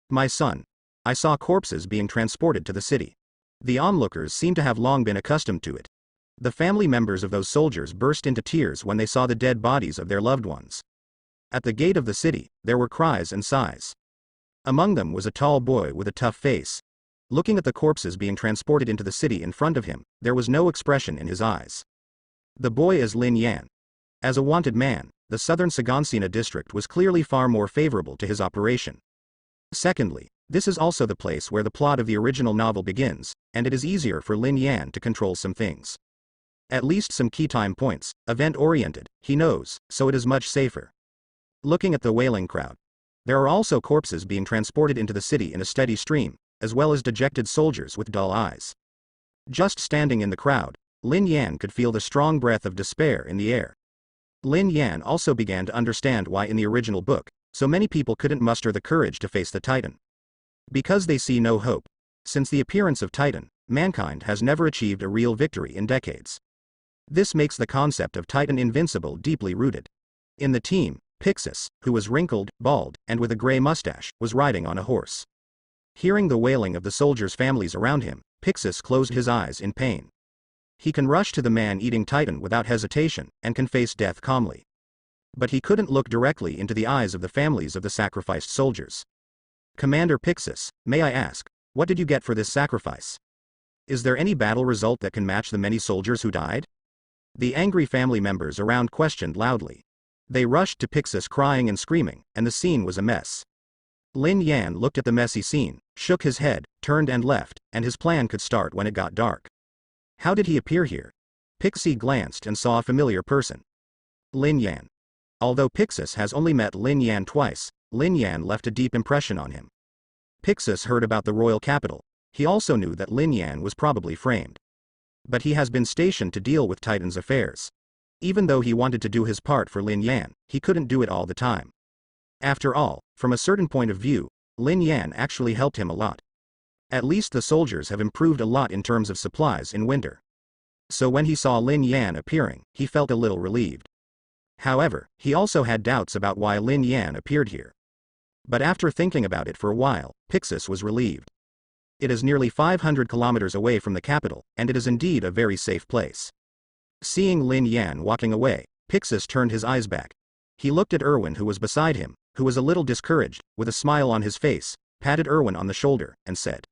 My son. I saw corpses being transported to the city. The onlookers seem to have long been accustomed to it. The family members of those soldiers burst into tears when they saw the dead bodies of their loved ones. At the gate of the city, there were cries and sighs. Among them was a tall boy with a tough face. Looking at the corpses being transported into the city in front of him, there was no expression in his eyes. The boy is Lin Yan. As a wanted man, the southern Sagansina district was clearly far more favorable to his operation. Secondly, this is also the place where the plot of the original novel begins, and it is easier for Lin Yan to control some things. At least some key time points, event-oriented, he knows, so it is much safer. Looking at the wailing crowd. There are also corpses being transported into the city in a steady stream, as well as dejected soldiers with dull eyes. Just standing in the crowd, Lin Yan could feel the strong breath of despair in the air. Lin Yan also began to understand why in the original book, so many people couldn't muster the courage to face the Titan. Because they see no hope. Since the appearance of Titan, mankind has never achieved a real victory in decades. This makes the concept of Titan invincible deeply rooted. In the team, Pixis, who was wrinkled, bald, and with a gray mustache, was riding on a horse. Hearing the wailing of the soldiers' families around him, Pixis closed his eyes in pain. He can rush to the man-eating Titan without hesitation, and can face death calmly. But he couldn't look directly into the eyes of the families of the sacrificed soldiers. Commander Pixis, may I ask, what did you get for this sacrifice? Is there any battle result that can match the many soldiers who died? The angry family members around questioned loudly. They rushed to Pixis crying and screaming, and the scene was a mess. Lin Yan looked at the messy scene, shook his head, turned and left, and his plan could start when it got dark. How did he appear here? Pixie glanced and saw a familiar person. Lin Yan. Although Pixis has only met Lin Yan twice, Lin Yan left a deep impression on him. Pixis heard about the royal capital. He also knew that Lin Yan was probably framed. But he has been stationed to deal with Titan's affairs. Even though he wanted to do his part for Lin Yan, he couldn't do it all the time. After all, from a certain point of view, Lin Yan actually helped him a lot. At least the soldiers have improved a lot in terms of supplies in winter. So when he saw Lin Yan appearing, he felt a little relieved. However, he also had doubts about why Lin Yan appeared here. But after thinking about it for a while, Pixis was relieved. It is nearly 500 kilometers away from the capital, and it is indeed a very safe place. Seeing Lin Yan walking away, Pixis turned his eyes back. He looked at Erwin who was beside him, who was a little discouraged, with a smile on his face, patted Erwin on the shoulder, and said,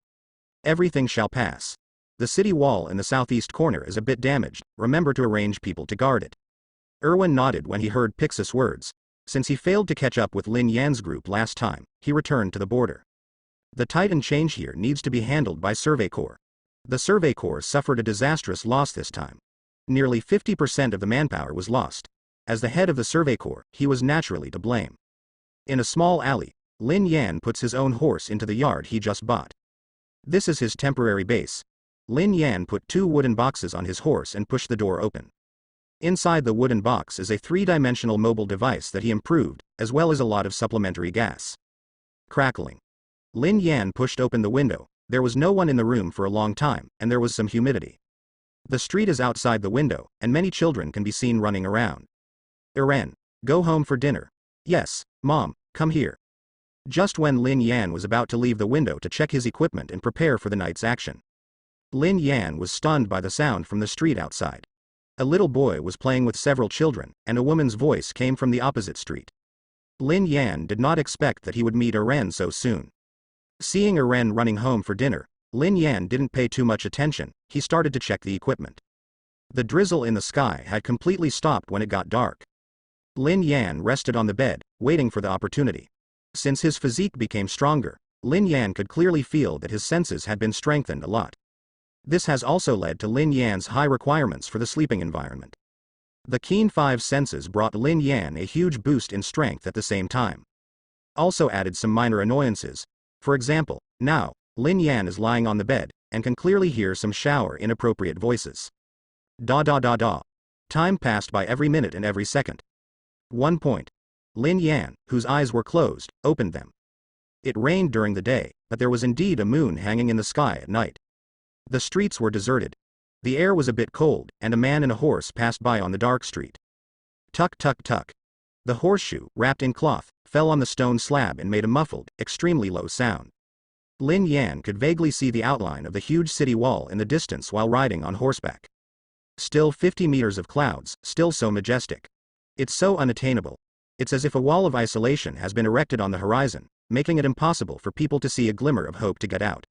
"Everything shall pass. The city wall in the southeast corner is a bit damaged, remember to arrange people to guard it." Erwin nodded when he heard Pixis' words. Since he failed to catch up with Lin Yan's group last time, he returned to the border. The Titan change here needs to be handled by Survey Corps. The Survey Corps suffered a disastrous loss this time. Nearly 50% of the manpower was lost. As the head of the Survey Corps, he was naturally to blame. In a small alley, Lin Yan puts his own horse into the yard he just bought. This is his temporary base. Lin Yan put 2 wooden boxes on his horse and pushed the door open. Inside the wooden box is a 3-dimensional mobile device that he improved, as well as a lot of supplementary gas. Crackling. Lin Yan pushed open the window. There was no one in the room for a long time, and there was some humidity. The street is outside the window, and many children can be seen running around. Eren, go home for dinner. Yes, Mom, come here. Just when Lin Yan was about to leave the window to check his equipment and prepare for the night's action, Lin Yan was stunned by the sound from the street outside. A little boy was playing with several children, and a woman's voice came from the opposite street. Lin Yan did not expect that he would meet Eren so soon. Seeing Eren running home for dinner, Lin Yan didn't pay too much attention. He started to check the equipment. The drizzle in the sky had completely stopped when it got dark. Lin Yan rested on the bed, waiting for the opportunity. Since his physique became stronger, Lin Yan could clearly feel that his senses had been strengthened a lot. This has also led to Lin Yan's high requirements for the sleeping environment. The keen five senses brought Lin Yan a huge boost in strength at the same time. Also added some minor annoyances. For example, now, Lin Yan is lying on the bed, and can clearly hear some shower inappropriate voices. Da da da da. Time passed by every minute and every second. One point. Lin Yan, whose eyes were closed, opened them. It rained during the day, but there was indeed a moon hanging in the sky at night. The streets were deserted. The air was a bit cold, and a man and a horse passed by on the dark street. Tuck tuck tuck. The horseshoe, wrapped in cloth, fell on the stone slab and made a muffled, extremely low sound. Lin Yan could vaguely see the outline of the huge city wall in the distance while riding on horseback. Still 50 meters of clouds, still so majestic. It's so unattainable. It's as if a wall of isolation has been erected on the horizon, making it impossible for people to see a glimmer of hope to get out.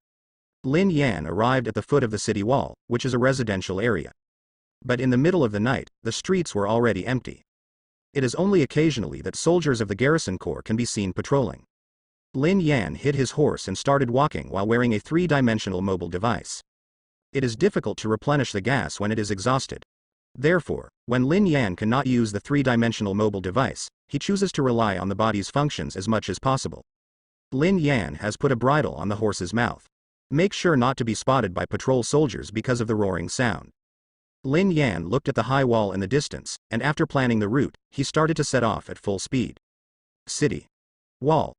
Lin Yan arrived at the foot of the city wall, which is a residential area. But in the middle of the night, the streets were already empty. It is only occasionally that soldiers of the garrison corps can be seen patrolling. Lin Yan hid his horse and started walking while wearing a three-dimensional mobile device. It is difficult to replenish the gas when it is exhausted. Therefore, when Lin Yan cannot use the three-dimensional mobile device, he chooses to rely on the body's functions as much as possible. Lin Yan has put a bridle on the horse's mouth. Make sure not to be spotted by patrol soldiers because of the roaring sound. Lin Yan looked at the high wall in the distance, and after planning the route, he started to set off at full speed. City wall.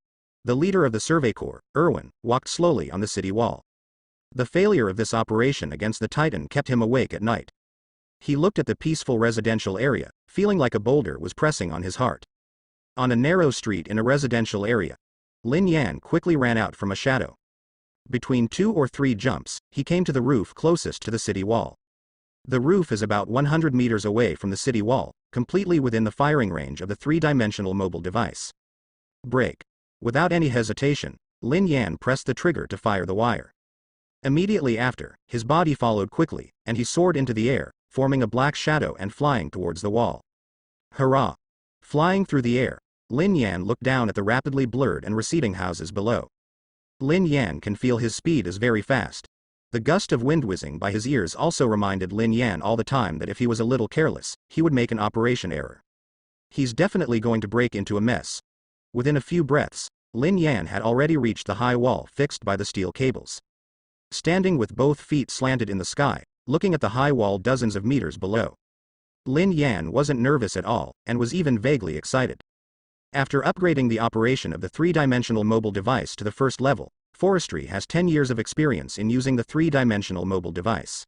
The leader of the Survey Corps, Erwin, walked slowly on the city wall. The failure of this operation against the Titan kept him awake at night. He looked at the peaceful residential area, feeling like a boulder was pressing on his heart. On a narrow street in a residential area, Lin Yan quickly ran out from a shadow. Between 2 or 3 jumps, he came to the roof closest to the city wall. The roof is about 100 meters away from the city wall, completely within the firing range of the three-dimensional mobile device. Break. Without any hesitation, Lin Yan pressed the trigger to fire the wire. Immediately after, his body followed quickly, and he soared into the air, forming a black shadow and flying towards the wall. Hurrah! Flying through the air, Lin Yan looked down at the rapidly blurred and receding houses below. Lin Yan can feel his speed is very fast. The gust of wind whizzing by his ears also reminded Lin Yan all the time that if he was a little careless, he would make an operation error. He's definitely going to break into a mess. Within a few breaths, Lin Yan had already reached the high wall fixed by the steel cables. Standing with both feet slanted in the sky, looking at the high wall dozens of meters below. Lin Yan wasn't nervous at all, and was even vaguely excited. After upgrading the operation of the three-dimensional mobile device to the first level, Forestry has 10 years of experience in using the three-dimensional mobile device.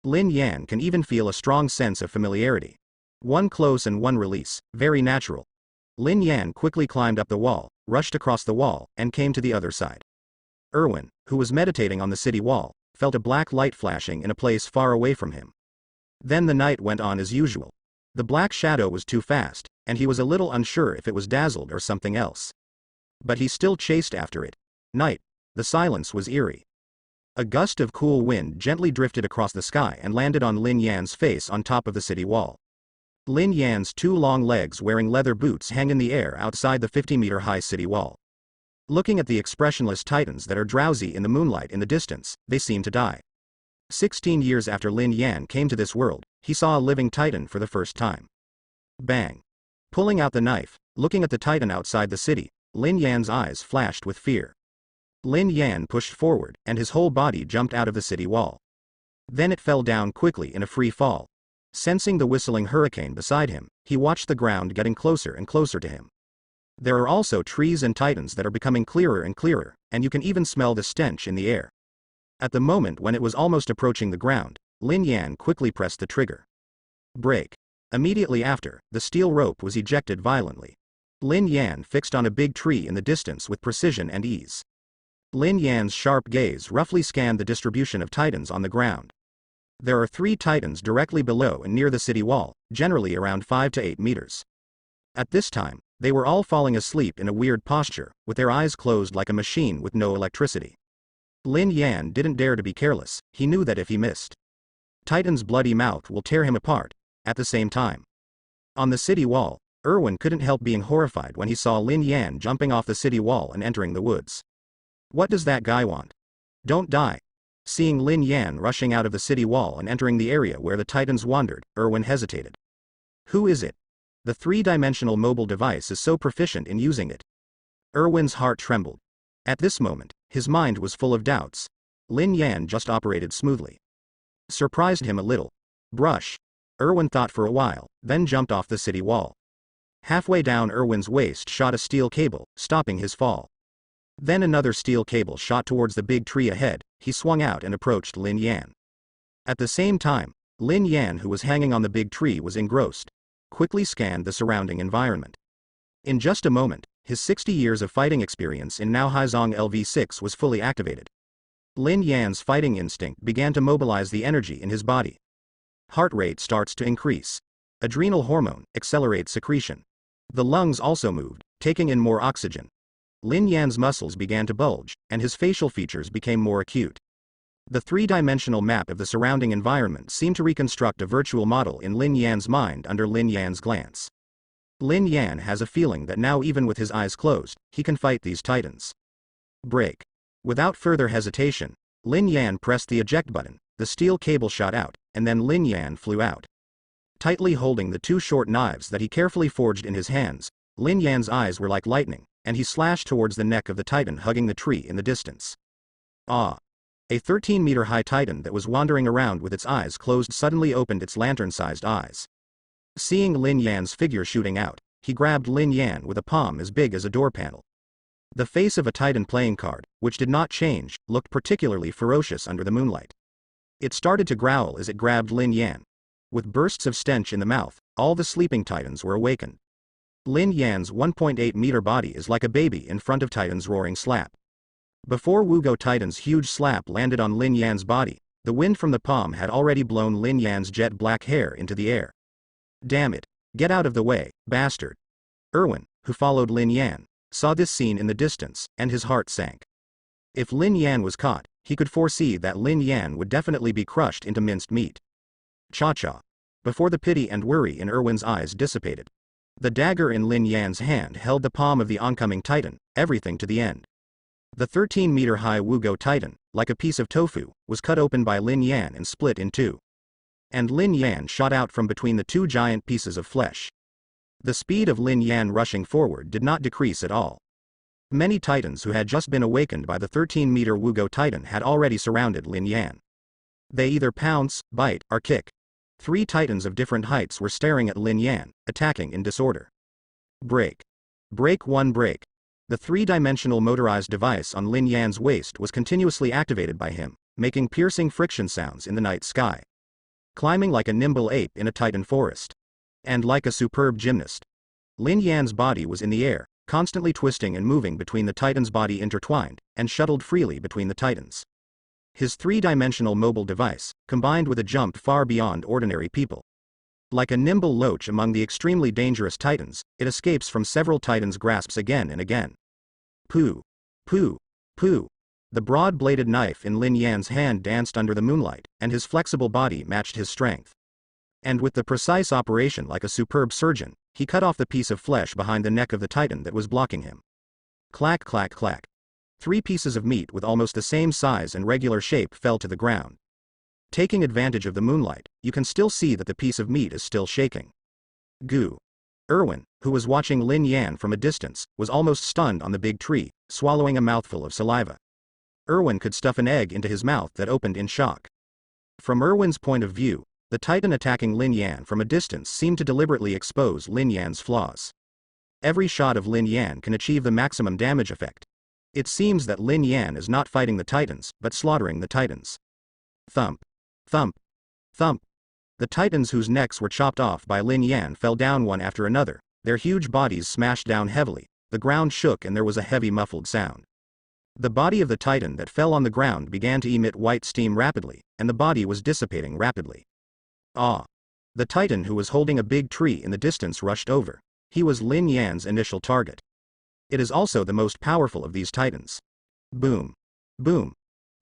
Lin Yan can even feel a strong sense of familiarity. One close and one release, very natural. Lin Yan quickly climbed up the wall, rushed across the wall, and came to the other side. Erwin, who was meditating on the city wall, felt a black light flashing in a place far away from him. Then the night went on as usual. The black shadow was too fast, and he was a little unsure if it was dazzled or something else. But he still chased after it. Night. The silence was eerie. A gust of cool wind gently drifted across the sky and landed on Lin Yan's face on top of the city wall. Lin Yan's 2 long legs wearing leather boots hang in the air outside the 50-meter-high city wall. Looking at the expressionless titans that are drowsy in the moonlight in the distance, they seem to die. 16 years after Lin Yan came to this world, he saw a living titan for the first time. Bang. Pulling out the knife, looking at the titan outside the city, Lin Yan's eyes flashed with fear. Lin Yan pushed forward, and his whole body jumped out of the city wall. Then it fell down quickly in a free fall. Sensing the whistling hurricane beside him, he watched the ground getting closer and closer to him. There are also trees and titans that are becoming clearer and clearer, and you can even smell the stench in the air. At the moment when it was almost approaching the ground, Lin Yan quickly pressed the trigger. Break. Immediately after, the steel rope was ejected violently. Lin Yan fixed on a big tree in the distance with precision and ease. Lin Yan's sharp gaze roughly scanned the distribution of titans on the ground. There are 3 titans directly below and near the city wall, generally around 5 to 8 meters. At this time, they were all falling asleep in a weird posture, with their eyes closed like a machine with no electricity. Lin Yan didn't dare to be careless. He knew that if he missed, Titan's bloody mouth will tear him apart. At the same time, on the city wall, Erwin couldn't help being horrified when he saw Lin Yan jumping off the city wall and entering the woods. What does that guy want? Don't die. Seeing Lin Yan rushing out of the city wall and entering the area where the titans wandered, Erwin hesitated. Who is it? The three-dimensional mobile device is so proficient in using it. Erwin's heart trembled. At this moment, his mind was full of doubts. Lin Yan just operated smoothly. Surprised him a little. Brush. Erwin thought for a while, then jumped off the city wall. Halfway down Erwin's waist shot a steel cable, stopping his fall. Then another steel cable shot towards the big tree ahead. He swung out and approached Lin Yan. At the same time, Lin Yan, who was hanging on the big tree, was engrossed. Quickly scanned the surrounding environment. In just a moment, his 60 years of fighting experience in Now Haizong LV6 was fully activated. Lin Yan's fighting instinct began to mobilize the energy in his body. Heart rate starts to increase. Adrenal hormone accelerates secretion. The lungs also moved, taking in more oxygen. Lin Yan's muscles began to bulge, and his facial features became more acute. The three-dimensional map of the surrounding environment seemed to reconstruct a virtual model in Lin Yan's mind under Lin Yan's glance. Lin Yan has a feeling that now, even with his eyes closed, he can fight these titans. Break. Without further hesitation, Lin Yan pressed the eject button, the steel cable shot out, and then Lin Yan flew out. Tightly holding the two short knives that he carefully forged in his hands, Lin Yan's eyes were like lightning, and he slashed towards the neck of the titan hugging the tree in the distance. Ah! A 13-meter-high titan that was wandering around with its eyes closed suddenly opened its lantern-sized eyes. Seeing Lin Yan's figure shooting out, he grabbed Lin Yan with a palm as big as a door panel. The face of a titan playing card, which did not change, looked particularly ferocious under the moonlight. It started to growl as it grabbed Lin Yan. With bursts of stench in the mouth, all the sleeping titans were awakened. Lin Yan's 1.8-meter body is like a baby in front of Titan's roaring slap. Before Wugo Titan's huge slap landed on Lin Yan's body, the wind from the palm had already blown Lin Yan's jet black hair into the air. Damn it! Get out of the way, bastard! Erwin, who followed Lin Yan, saw this scene in the distance, and his heart sank. If Lin Yan was caught, he could foresee that Lin Yan would definitely be crushed into minced meat. Cha-cha. Before the pity and worry in Erwin's eyes dissipated. The dagger in Lin Yan's hand held the palm of the oncoming titan, everything to the end. The 13-meter-high Wugo Titan, like a piece of tofu, was cut open by Lin Yan and split in two. And Lin Yan shot out from between the two giant pieces of flesh. The speed of Lin Yan rushing forward did not decrease at all. Many titans who had just been awakened by the 13-meter Wugo Titan had already surrounded Lin Yan. They either pounce, bite, or kick. 3 titans of different heights were staring at Lin Yan, attacking in disorder. Break. Break 1 break. The three-dimensional motorized device on Lin Yan's waist was continuously activated by him, making piercing friction sounds in the night sky. Climbing like a nimble ape in a titan forest. And like a superb gymnast. Lin Yan's body was in the air, constantly twisting and moving between the titan's body intertwined, and shuttled freely between the titans. His three-dimensional mobile device, combined with a jump far beyond ordinary people. Like a nimble loach among the extremely dangerous titans, it escapes from several titans' grasps again and again. Pooh! Pooh! Pooh! The broad-bladed knife in Lin Yan's hand danced under the moonlight, and his flexible body matched his strength. And with the precise operation like a superb surgeon, he cut off the piece of flesh behind the neck of the titan that was blocking him. Clack clack clack. 3 pieces of meat with almost the same size and regular shape fell to the ground. Taking advantage of the moonlight, you can still see that the piece of meat is still shaking. Goo. Erwin, who was watching Lin Yan from a distance, was almost stunned on the big tree, swallowing a mouthful of saliva. Erwin could stuff an egg into his mouth that opened in shock. From Erwin's point of view, the titan attacking Lin Yan from a distance seemed to deliberately expose Lin Yan's flaws. Every shot of Lin Yan can achieve the maximum damage effect. It seems that Lin Yan is not fighting the titans, but slaughtering the titans. Thump. Thump. Thump. The titans whose necks were chopped off by Lin Yan fell down one after another, their huge bodies smashed down heavily, the ground shook and there was a heavy muffled sound. The body of the titan that fell on the ground began to emit white steam rapidly, and the body was dissipating rapidly. Ah! The titan who was holding a big tree in the distance rushed over. He was Lin Yan's initial target. It is also the most powerful of these titans. Boom. Boom.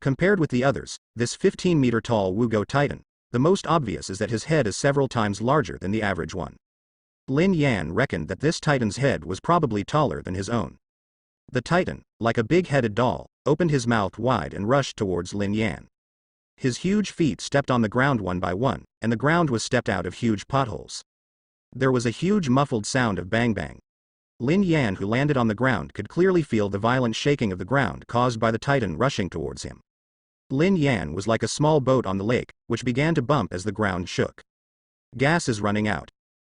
Compared with the others, this 15-meter-tall Wugo Titan, the most obvious is that his head is several times larger than the average one. Lin Yan reckoned that this titan's head was probably taller than his own. The titan, like a big-headed doll, opened his mouth wide and rushed towards Lin Yan. His huge feet stepped on the ground one by one, and the ground was stepped out of huge potholes. There was a huge muffled sound of bang bang. Lin Yan, who landed on the ground, could clearly feel the violent shaking of the ground caused by the Titan rushing towards him. Lin Yan was like a small boat on the lake, which began to bump as the ground shook. Gas is running out.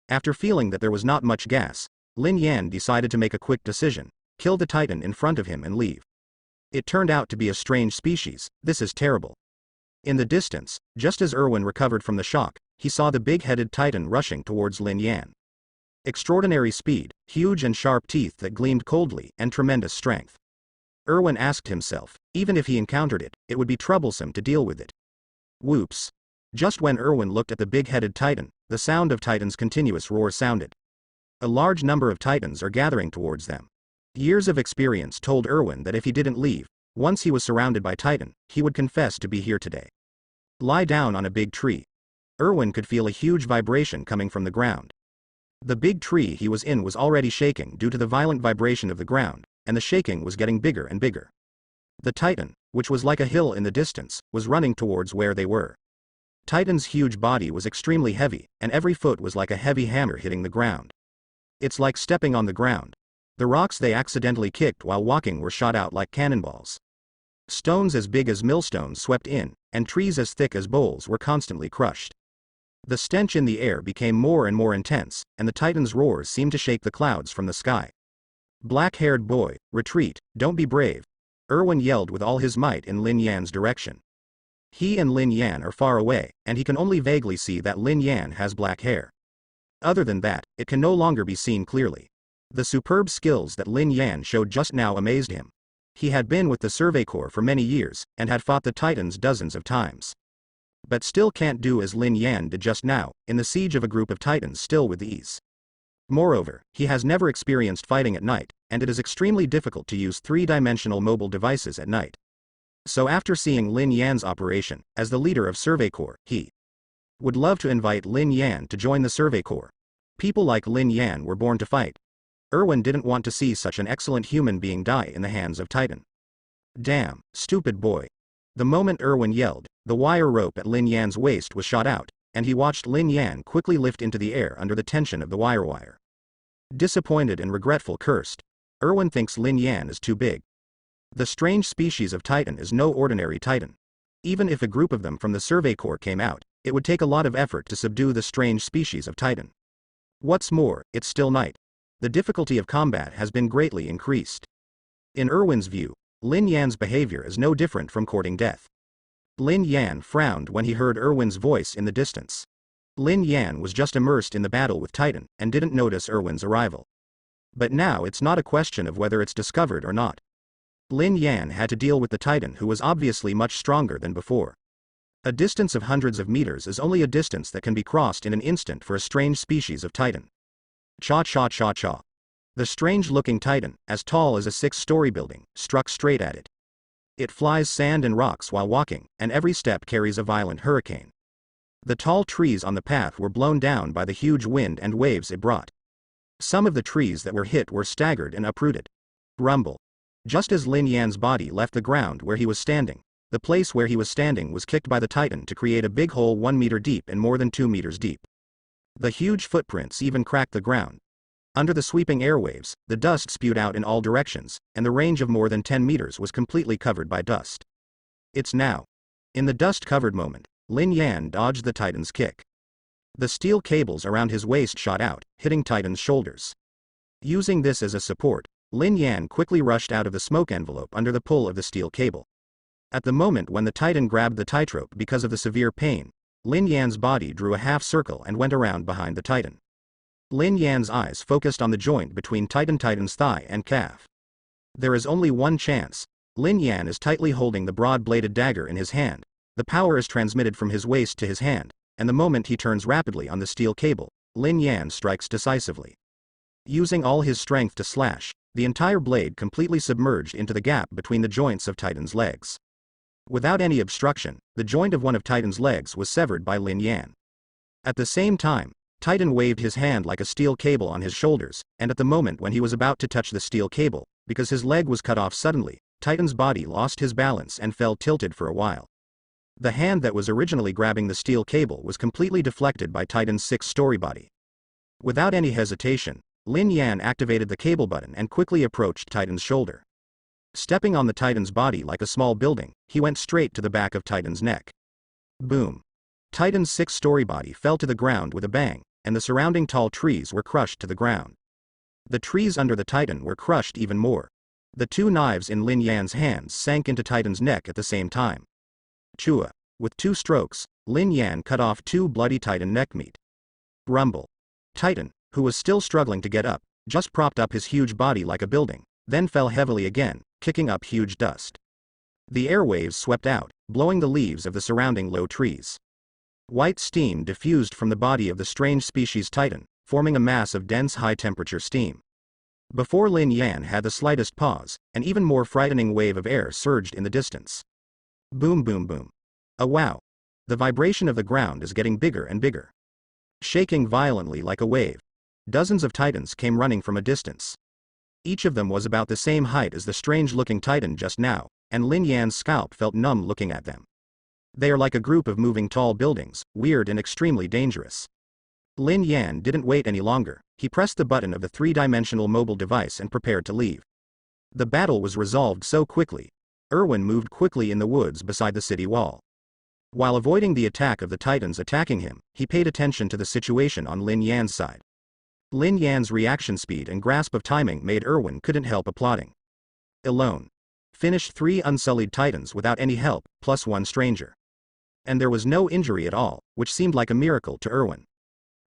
After feeling that there was not much gas, Lin Yan decided to make a quick decision, kill the Titan in front of him and leave. It turned out to be a strange species. This is terrible. In the distance, just as Erwin recovered from the shock, he saw the big-headed Titan rushing towards Lin Yan. Extraordinary speed, huge and sharp teeth that gleamed coldly, and tremendous strength. Erwin asked himself, even if he encountered it, it would be troublesome to deal with it. Whoops. Just when Erwin looked at the big-headed Titan, the sound of Titan's continuous roar sounded. A large number of Titans are gathering towards them. Years of experience told Erwin that if he didn't leave, once he was surrounded by Titan, he would confess to be here today. Lie down on a big tree. Erwin could feel a huge vibration coming from the ground. The big tree he was in was already shaking due to the violent vibration of the ground, and the shaking was getting bigger and bigger. The Titan, which was like a hill in the distance, was running towards where they were. Titan's huge body was extremely heavy, and every foot was like a heavy hammer hitting the ground. It's like stepping on the ground. The rocks they accidentally kicked while walking were shot out like cannonballs. Stones as big as millstones swept in, and trees as thick as bowls were constantly crushed. The stench in the air became more and more intense, and the Titan's roars seemed to shake the clouds from the sky. Black-haired boy, retreat, don't be brave. Erwin yelled with all his might in Lin Yan's direction. He and Lin Yan are far away, and he can only vaguely see that Lin Yan has black hair. Other than that, it can no longer be seen clearly. The superb skills that Lin Yan showed just now amazed him. He had been with the Survey Corps for many years, and had fought the Titans dozens of times. But still can't do as Lin Yan did just now, in the siege of a group of Titans still with ease. Moreover, he has never experienced fighting at night, and it is extremely difficult to use three-dimensional mobile devices at night. So after seeing Lin Yan's operation, as the leader of Survey Corps, he would love to invite Lin Yan to join the Survey Corps. People like Lin Yan were born to fight. Erwin didn't want to see such an excellent human being die in the hands of Titan. Damn, stupid boy. The moment Erwin yelled, the wire rope at Lin Yan's waist was shot out, and he watched Lin Yan quickly lift into the air under the tension of the wire. Disappointed and regretful cursed. Erwin thinks Lin Yan is too big. The strange species of Titan is no ordinary Titan. Even if a group of them from the Survey Corps came out, it would take a lot of effort to subdue the strange species of Titan. What's more, it's still night. The difficulty of combat has been greatly increased. In Erwin's view, Lin Yan's behavior is no different from courting death. Lin Yan frowned when he heard Erwin's voice in the distance. Lin Yan was just immersed in the battle with Titan, and didn't notice Erwin's arrival. But now it's not a question of whether it's discovered or not. Lin Yan had to deal with the Titan, who was obviously much stronger than before. A distance of hundreds of meters is only a distance that can be crossed in an instant for a strange species of Titan. Cha-cha-cha-cha. The strange-looking Titan, as tall as a 6-story building, struck straight at it. It flies sand and rocks while walking, and every step carries a violent hurricane. The tall trees on the path were blown down by the huge wind and waves it brought. Some of the trees that were hit were staggered and uprooted. Rumble. Just as Lin Yan's body left the ground where he was standing, the place where he was standing was kicked by the Titan to create a big hole 1 meter deep and more than 2 meters deep. The huge footprints even cracked the ground. Under the sweeping airwaves, the dust spewed out in all directions, and the range of more than 10 meters was completely covered by dust. It's now. In the dust-covered moment, Lin Yan dodged the Titan's kick. The steel cables around his waist shot out, hitting Titan's shoulders. Using this as a support, Lin Yan quickly rushed out of the smoke envelope under the pull of the steel cable. At the moment when the Titan grabbed the tightrope because of the severe pain, Lin Yan's body drew a half circle and went around behind the Titan. Lin Yan's eyes focused on the joint between Titan's thigh and calf. There is only one chance. Lin Yan is tightly holding the broad-bladed dagger in his hand. The power is transmitted from his waist to his hand, and the moment he turns rapidly on the steel cable, Lin Yan strikes decisively. Using all his strength to slash, the entire blade completely submerged into the gap between the joints of Titan's legs. Without any obstruction, the joint of one of Titan's legs was severed by Lin Yan. At the same time, Titan waved his hand like a steel cable on his shoulders, and at the moment when he was about to touch the steel cable, because his leg was cut off suddenly, Titan's body lost his balance and fell tilted for a while. The hand that was originally grabbing the steel cable was completely deflected by Titan's 6-story body. Without any hesitation, Lin Yan activated the cable button and quickly approached Titan's shoulder. Stepping on the Titan's body like a small building, he went straight to the back of Titan's neck. Boom. Titan's 6-story body fell to the ground with a bang, and the surrounding tall trees were crushed to the ground. The trees under the Titan were crushed even more. The 2 knives in Lin Yan's hands sank into Titan's neck at the same time. Chua. With 2 strokes, Lin Yan cut off 2 bloody Titan neck meat. Rumble. Titan, who was still struggling to get up, just propped up his huge body like a building, then fell heavily again, kicking up huge dust. The airwaves swept out, blowing the leaves of the surrounding low trees. White steam diffused from the body of the strange species Titan, forming a mass of dense high-temperature steam. Before Lin Yan had the slightest pause, an even more frightening wave of air surged in the distance. Boom boom boom. Oh wow. The vibration of the ground is getting bigger and bigger. Shaking violently like a wave. Dozens of Titans came running from a distance. Each of them was about the same height as the strange-looking Titan just now, and Lin Yan's scalp felt numb looking at them. They are like a group of moving tall buildings, weird and extremely dangerous. Lin Yan didn't wait any longer. He pressed the button of the 3-dimensional mobile device and prepared to leave. The battle was resolved so quickly. Erwin moved quickly in the woods beside the city wall. While avoiding the attack of the Titans attacking him, he paid attention to the situation on Lin Yan's side. Lin Yan's reaction speed and grasp of timing made Erwin couldn't help applauding. Alone. Finished 3 unsullied Titans without any help, plus 1 stranger. And there was no injury at all, which seemed like a miracle to Erwin.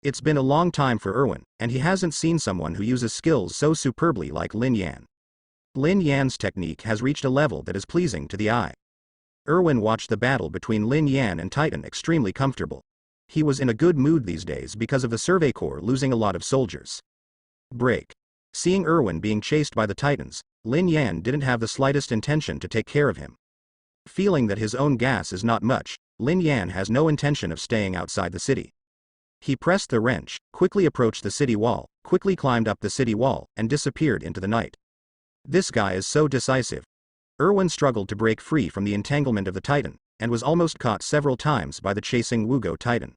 It's been a long time for Erwin, and he hasn't seen someone who uses skills so superbly like Lin Yan. Lin Yan's technique has reached a level that is pleasing to the eye. Erwin watched the battle between Lin Yan and Titan extremely comfortable. He was in a good mood these days because of the Survey Corps losing a lot of soldiers. Break. Seeing Erwin being chased by the Titans, Lin Yan didn't have the slightest intention to take care of him. Feeling that his own gas is not much, Lin Yan has no intention of staying outside the city. He pressed the wrench, quickly approached the city wall, quickly climbed up the city wall, and disappeared into the night. This guy is so decisive. Erwin struggled to break free from the entanglement of the Titan, and was almost caught several times by the chasing Wugo Titan.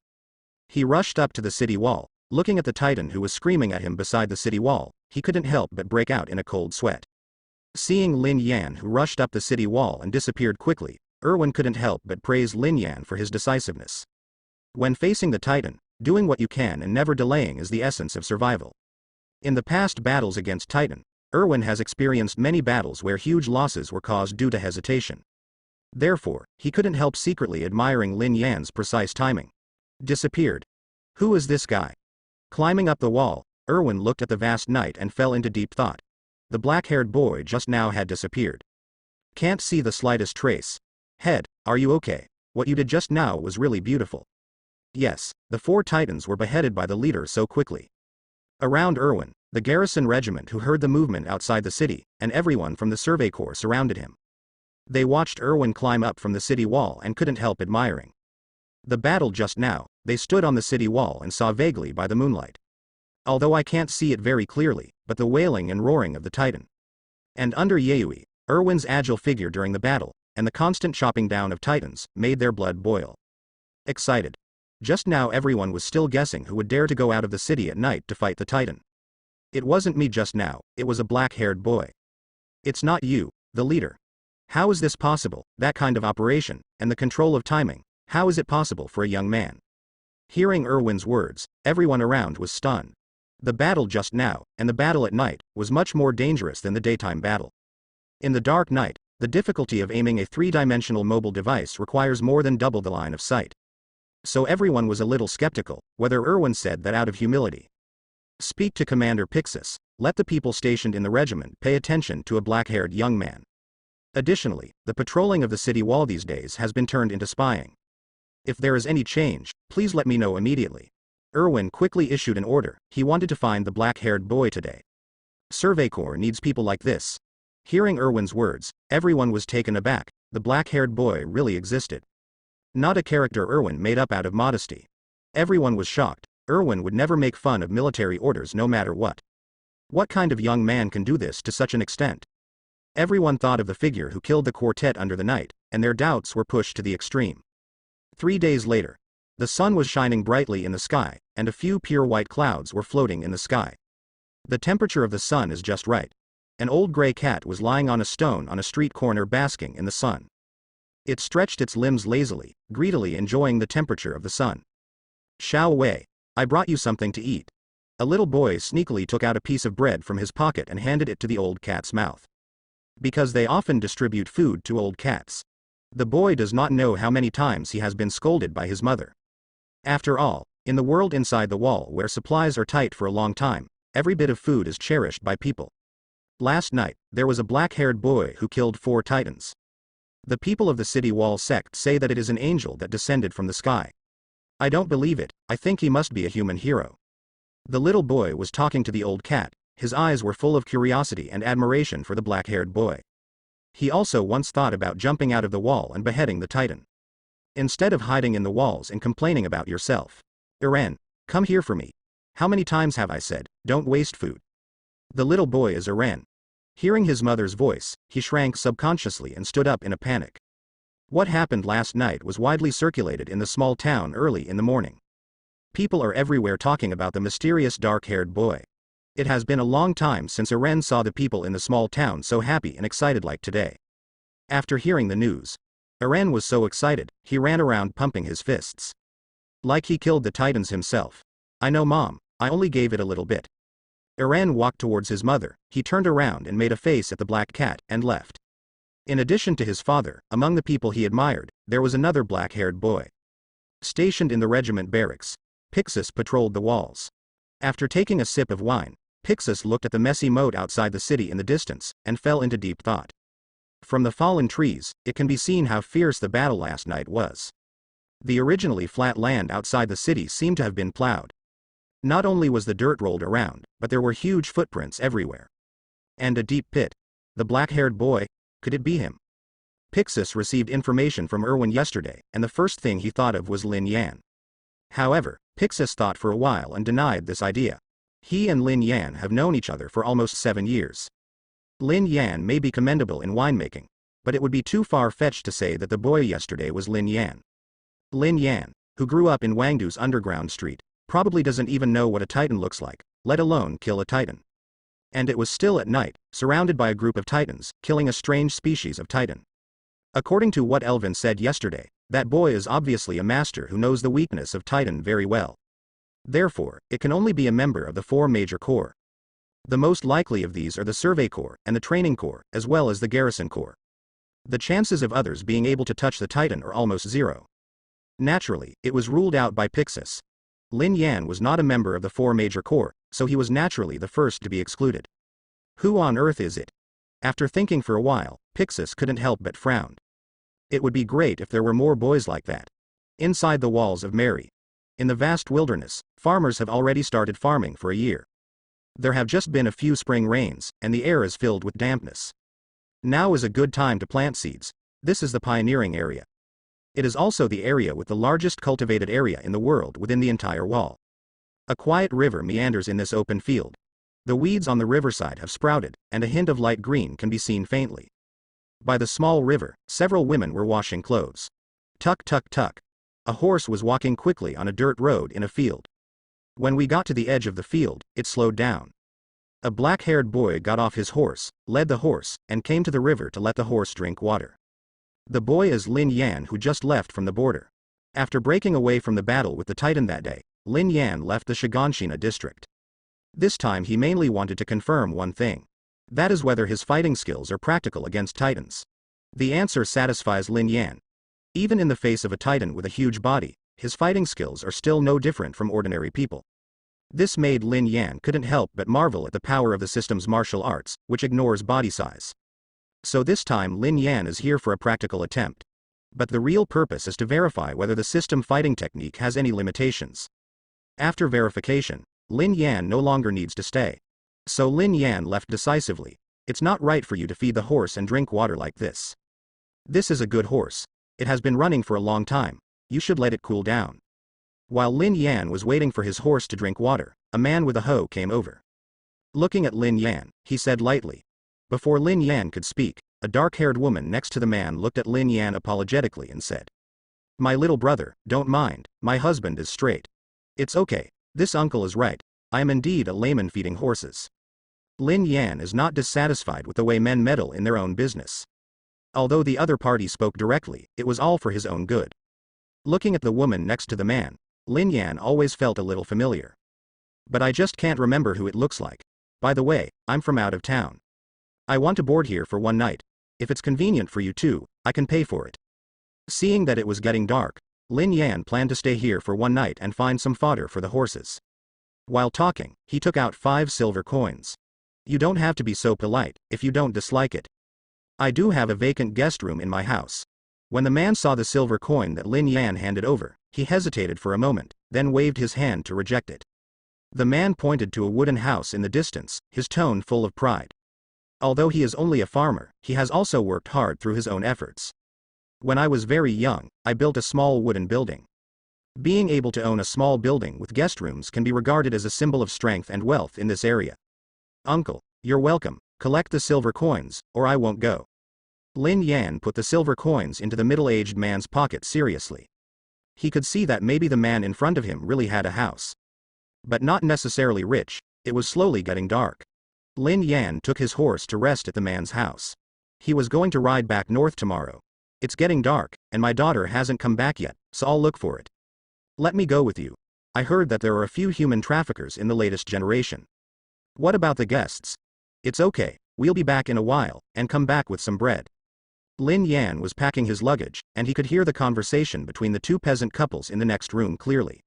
He rushed up to the city wall. Looking at the Titan who was screaming at him beside the city wall, he couldn't help but break out in a cold sweat. Seeing Lin Yan who rushed up the city wall and disappeared quickly, Erwin couldn't help but praise Lin Yan for his decisiveness. When facing the Titan, doing what you can and never delaying is the essence of survival. In the past battles against Titan, Erwin has experienced many battles where huge losses were caused due to hesitation. Therefore, he couldn't help secretly admiring Lin Yan's precise timing. Disappeared. Who is this guy? Climbing up the wall, Erwin looked at the vast night and fell into deep thought. The black-haired boy just now had disappeared. Can't see the slightest trace. Head, are you okay? What you did just now was really beautiful. Yes, the 4 Titans were beheaded by the leader so quickly. Around Erwin, the garrison regiment who heard the movement outside the city, and everyone from the Survey Corps surrounded him. They watched Erwin climb up from the city wall and couldn't help admiring. The battle just now, they stood on the city wall and saw vaguely by the moonlight. Although I can't see it very clearly, but the wailing and roaring of the Titan. And under Yayui, Erwin's agile figure during the battle, and the constant chopping down of Titans, made their blood boil. Excited. Just now everyone was still guessing who would dare to go out of the city at night to fight the Titan. It wasn't me just now, it was a black-haired boy. It's not you, the leader. How is this possible, that kind of operation, and the control of timing, how is it possible for a young man? Hearing Erwin's words, everyone around was stunned. The battle just now, and the battle at night, was much more dangerous than the daytime battle. In the dark night, the difficulty of aiming a 3-dimensional mobile device requires more than double the line of sight. So everyone was a little skeptical, whether Erwin said that out of humility. Speak to Commander Pixis, let the people stationed in the regiment pay attention to a black-haired young man. Additionally, the patrolling of the city wall these days has been turned into spying. If there is any change, please let me know immediately. Erwin quickly issued an order. He wanted to find the black-haired boy today. Survey Corps needs people like this. Hearing Erwin's words, everyone was taken aback. The black-haired boy really existed. Not a character Erwin made up out of modesty. Everyone was shocked. Erwin would never make fun of military orders no matter what. What kind of young man can do this to such an extent? Everyone thought of the figure who killed the quartet under the night, and their doubts were pushed to the extreme. 3 days later. The sun was shining brightly in the sky, and a few pure white clouds were floating in the sky. The temperature of the sun is just right. An old gray cat was lying on a stone on a street corner basking in the sun. It stretched its limbs lazily, greedily enjoying the temperature of the sun. "Shao Wei, I brought you something to eat." A little boy sneakily took out a piece of bread from his pocket and handed it to the old cat's mouth. Because they often distribute food to old cats. The boy does not know how many times he has been scolded by his mother. After all, in the world inside the wall where supplies are tight for a long time, every bit of food is cherished by people. Last night, there was a black-haired boy who killed 4 titans. The people of the city wall sect say that it is an angel that descended from the sky. I don't believe it, I think he must be a human hero. The little boy was talking to the old cat, his eyes were full of curiosity and admiration for the black-haired boy. He also once thought about jumping out of the wall and beheading the titan. Instead of hiding in the walls and complaining about yourself. Eren, come here for me. How many times have I said, don't waste food? The little boy is Eren. Hearing his mother's voice, he shrank subconsciously and stood up in a panic. What happened last night was widely circulated in the small town early in the morning. People are everywhere talking about the mysterious dark-haired boy. It has been a long time since Eren saw the people in the small town so happy and excited like today. After hearing the news, Eren was so excited, he ran around pumping his fists. Like he killed the titans himself. I know, Mom, I only gave it a little bit. Eren walked towards his mother, he turned around and made a face at the black cat, and left. In addition to his father, among the people he admired, there was another black-haired boy. Stationed in the regiment barracks, Pixis patrolled the walls. After taking a sip of wine, Pixis looked at the messy moat outside the city in the distance, and fell into deep thought. From the fallen trees, it can be seen how fierce the battle last night was. The originally flat land outside the city seemed to have been plowed. Not only was the dirt rolled around, but there were huge footprints everywhere. And a deep pit. The black-haired boy, could it be him? Pixis received information from Erwin yesterday, and the first thing he thought of was Lin Yan. However, Pixis thought for a while and denied this idea. He and Lin Yan have known each other for almost 7 years. Lin Yan may be commendable in winemaking, but it would be too far-fetched to say that the boy yesterday was Lin Yan. Lin Yan, who grew up in Wangdu's underground street, probably doesn't even know what a titan looks like, let alone kill a titan. And it was still at night, surrounded by a group of titans, killing a strange species of titan. According to what Elvin said yesterday, that boy is obviously a master who knows the weakness of titan very well. Therefore, it can only be a member of the 4 major corps. The most likely of these are the Survey Corps and the Training Corps, as well as the Garrison Corps. The chances of others being able to touch the titan are almost 0. Naturally, it was ruled out by Pixis. Lin Yan was not a member of the 4 major corps, so he was naturally the first to be excluded. Who on earth is it? After thinking for a while, Pixis couldn't help but frown. It would be great if there were more boys like that. Inside the walls of Mary. In the vast wilderness, farmers have already started farming for a year. There have just been a few spring rains, and the air is filled with dampness. Now is a good time to plant seeds. This is the pioneering area. It is also the area with the largest cultivated area in the world within the entire wall. A quiet river meanders in this open field. The weeds on the riverside have sprouted, and a hint of light green can be seen faintly. By the small river, several women were washing clothes. Tuck tuck tuck. A horse was walking quickly on a dirt road in a field. When we got to the edge of the field, it slowed down. A black-haired boy got off his horse, led the horse, and came to the river to let the horse drink water. The boy is Lin Yan, who just left from the border. After breaking away from the battle with the Titan that day, Lin Yan left the Shiganshina district. This time he mainly wanted to confirm one thing. That is whether his fighting skills are practical against Titans. The answer satisfies Lin Yan. Even in the face of a Titan with a huge body, his fighting skills are still no different from ordinary people. This made Lin Yan couldn't help but marvel at the power of the system's martial arts, which ignores body size. So this time Lin Yan is here for a practical attempt. But the real purpose is to verify whether the system fighting technique has any limitations. After verification, Lin Yan no longer needs to stay. So Lin Yan left decisively. It's not right for you to feed the horse and drink water like this. This is a good horse. It has been running for a long time. You should let it cool down. While Lin Yan was waiting for his horse to drink water, a man with a hoe came over. Looking at Lin Yan, he said lightly. Before Lin Yan could speak, a dark-haired woman next to the man looked at Lin Yan apologetically and said, "My little brother, don't mind, my husband is straight. It's okay, This uncle is right. I am indeed a layman feeding horses. Lin Yan is not dissatisfied with the way men meddle in their own business. Although the other party spoke directly, it was all for his own good. Looking at the woman next to the man, Lin Yan always felt a little familiar. But I just can't remember who it looks like. By the way, I'm from out of town. I want to board here for one night. If it's convenient for you too, I can pay for it. Seeing that it was getting dark, Lin Yan planned to stay here for one night and find some fodder for the horses. While talking, he took out 5 silver coins. You don't have to be so polite, if you don't dislike it. I do have a vacant guest room in my house. When the man saw the silver coin that Lin Yan handed over, he hesitated for a moment, then waved his hand to reject it. The man pointed to a wooden house in the distance, his tone full of pride. Although he is only a farmer, he has also worked hard through his own efforts. When I was very young, I built a small wooden building. Being able to own a small building with guest rooms can be regarded as a symbol of strength and wealth in this area. Uncle, you're welcome, collect the silver coins, or I won't go. Lin Yan put the silver coins into the middle-aged man's pocket seriously. He could see that maybe the man in front of him really had a house. But not necessarily rich. It was slowly getting dark. Lin Yan took his horse to rest at the man's house. He was going to ride back north tomorrow. It's getting dark, and my daughter hasn't come back yet, so I'll look for it. Let me go with you. I heard that there are a few human traffickers in the latest generation. What about the guests? It's okay, we'll be back in a while, and come back with some bread. Lin Yan was packing his luggage, and he could hear the conversation between the 2 peasant couples in the next room clearly.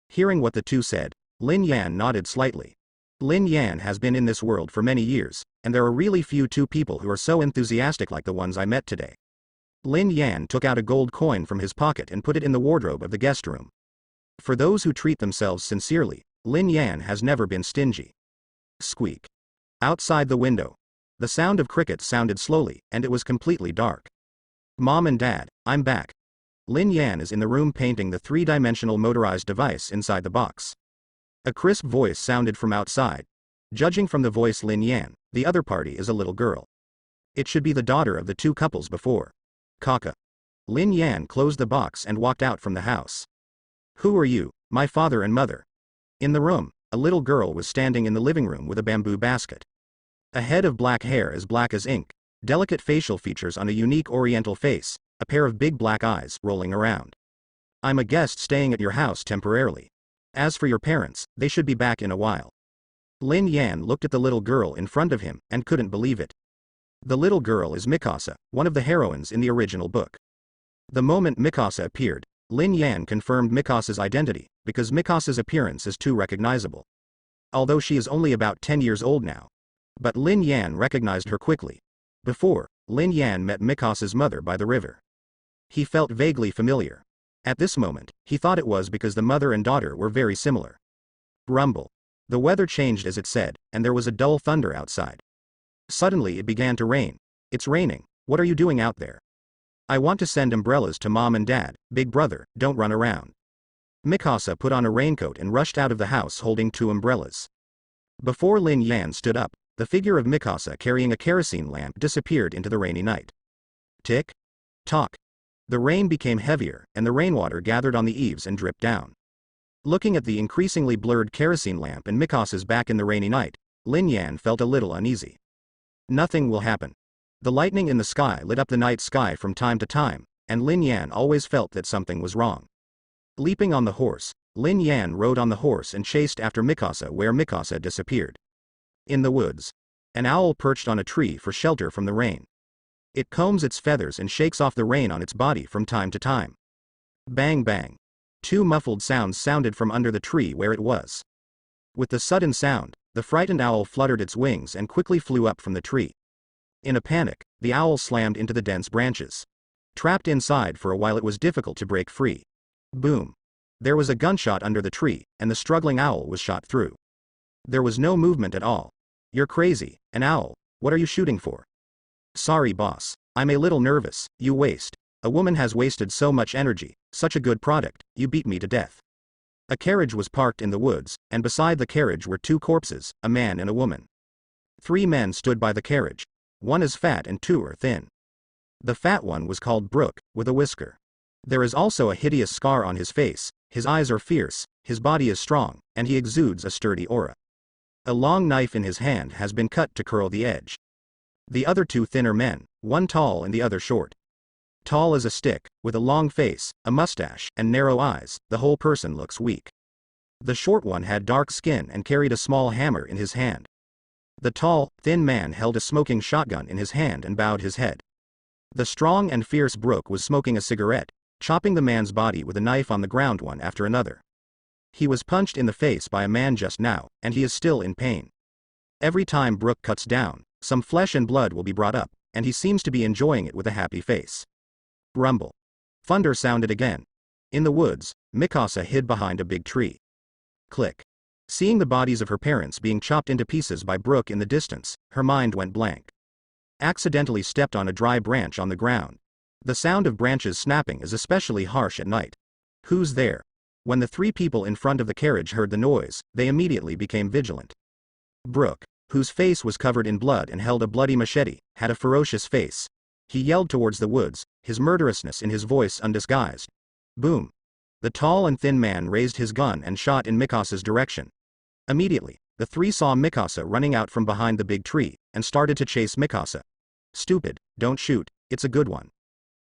Hearing what the 2 said, Lin Yan nodded slightly. Lin Yan has been in this world for many years, and there are really few 2 people who are so enthusiastic like the ones I met today. Lin Yan took out a gold coin from his pocket and put it in the wardrobe of the guest room. For those who treat themselves sincerely, Lin Yan has never been stingy. Squeak. Outside the window. The sound of crickets sounded slowly, and it was completely dark. Mom and Dad, I'm back. Lin Yan is in the room painting the 3-dimensional motorized device inside the box. A crisp voice sounded from outside. Judging from the voice Lin Yan, the other party is a little girl. It should be the daughter of the 2 couples before. Kaka. Lin Yan closed the box and walked out from the house. Who are you? My father and mother. In the room, a little girl was standing in the living room with a bamboo basket. A head of black hair as black as ink, delicate facial features on a unique oriental face, a pair of big black eyes rolling around. I'm a guest staying at your house temporarily. As for your parents, they should be back in a while. Lin Yan looked at the little girl in front of him and couldn't believe it. The little girl is Mikasa, one of the heroines in the original book. The moment Mikasa appeared, Lin Yan confirmed Mikasa's identity, because Mikasa's appearance is too recognizable. Although she is only about 10 years old now. But Lin Yan recognized her quickly. Before, Lin Yan met Mikasa's mother by the river. He felt vaguely familiar. At this moment, he thought it was because the mother and daughter were very similar. Rumble. The weather changed as it said, and there was a dull thunder outside. Suddenly it began to rain. It's raining, what are you doing out there? I want to send umbrellas to Mom and Dad, big brother, don't run around. Mikasa put on a raincoat and rushed out of the house holding 2 umbrellas. Before Lin Yan stood up, the figure of Mikasa carrying a kerosene lamp disappeared into the rainy night. Tick. Tock. The rain became heavier, and the rainwater gathered on the eaves and dripped down. Looking at the increasingly blurred kerosene lamp and Mikasa's back in the rainy night, Lin Yan felt a little uneasy. Nothing will happen. The lightning in the sky lit up the night sky from time to time, and Lin Yan always felt that something was wrong. Leaping on the horse, Lin Yan rode on the horse and chased after Mikasa where Mikasa disappeared. In the woods. An owl perched on a tree for shelter from the rain. It combs its feathers and shakes off the rain on its body from time to time. Bang bang. 2 muffled sounds sounded from under the tree where it was. With the sudden sound, the frightened owl fluttered its wings and quickly flew up from the tree. In a panic, the owl slammed into the dense branches. Trapped inside for a while, it was difficult to break free. Boom. There was a gunshot under the tree, and the struggling owl was shot through. There was no movement at all. You're crazy, an owl, what are you shooting for? Sorry boss, I'm a little nervous, you waste. A woman has wasted so much energy, such a good product, you beat me to death. A carriage was parked in the woods, and beside the carriage were 2 corpses, a man and a woman. 3 men stood by the carriage. 1 is fat and 2 are thin. The fat one was called Brooke, with a whisker. There is also a hideous scar on his face, his eyes are fierce, his body is strong, and he exudes a sturdy aura. A long knife in his hand has been cut to curl the edge. The other two thinner men, one tall and the other short. Tall as a stick, with a long face, a mustache, and narrow eyes, the whole person looks weak. The short one had dark skin and carried a small hammer in his hand. The tall, thin man held a smoking shotgun in his hand and bowed his head. The strong and fierce Brooke was smoking a cigarette, chopping the man's body with a knife on the ground one after another. He was punched in the face by a man just now, and he is still in pain. Every time Brooke cuts down, some flesh and blood will be brought up, and he seems to be enjoying it with a happy face. Rumble. Thunder sounded again. In the woods, Mikasa hid behind a big tree. Click. Seeing the bodies of her parents being chopped into pieces by Brooke in the distance, her mind went blank. Accidentally stepped on a dry branch on the ground. The sound of branches snapping is especially harsh at night. Who's there? When the three people in front of the carriage heard the noise, they immediately became vigilant. Brooke, whose face was covered in blood and held a bloody machete, had a ferocious face. He yelled towards the woods, his murderousness in his voice undisguised. Boom. The tall and thin man raised his gun and shot in Mikasa's direction. Immediately, the three saw Mikasa running out from behind the big tree, and started to chase Mikasa. Stupid, don't shoot, it's a good one.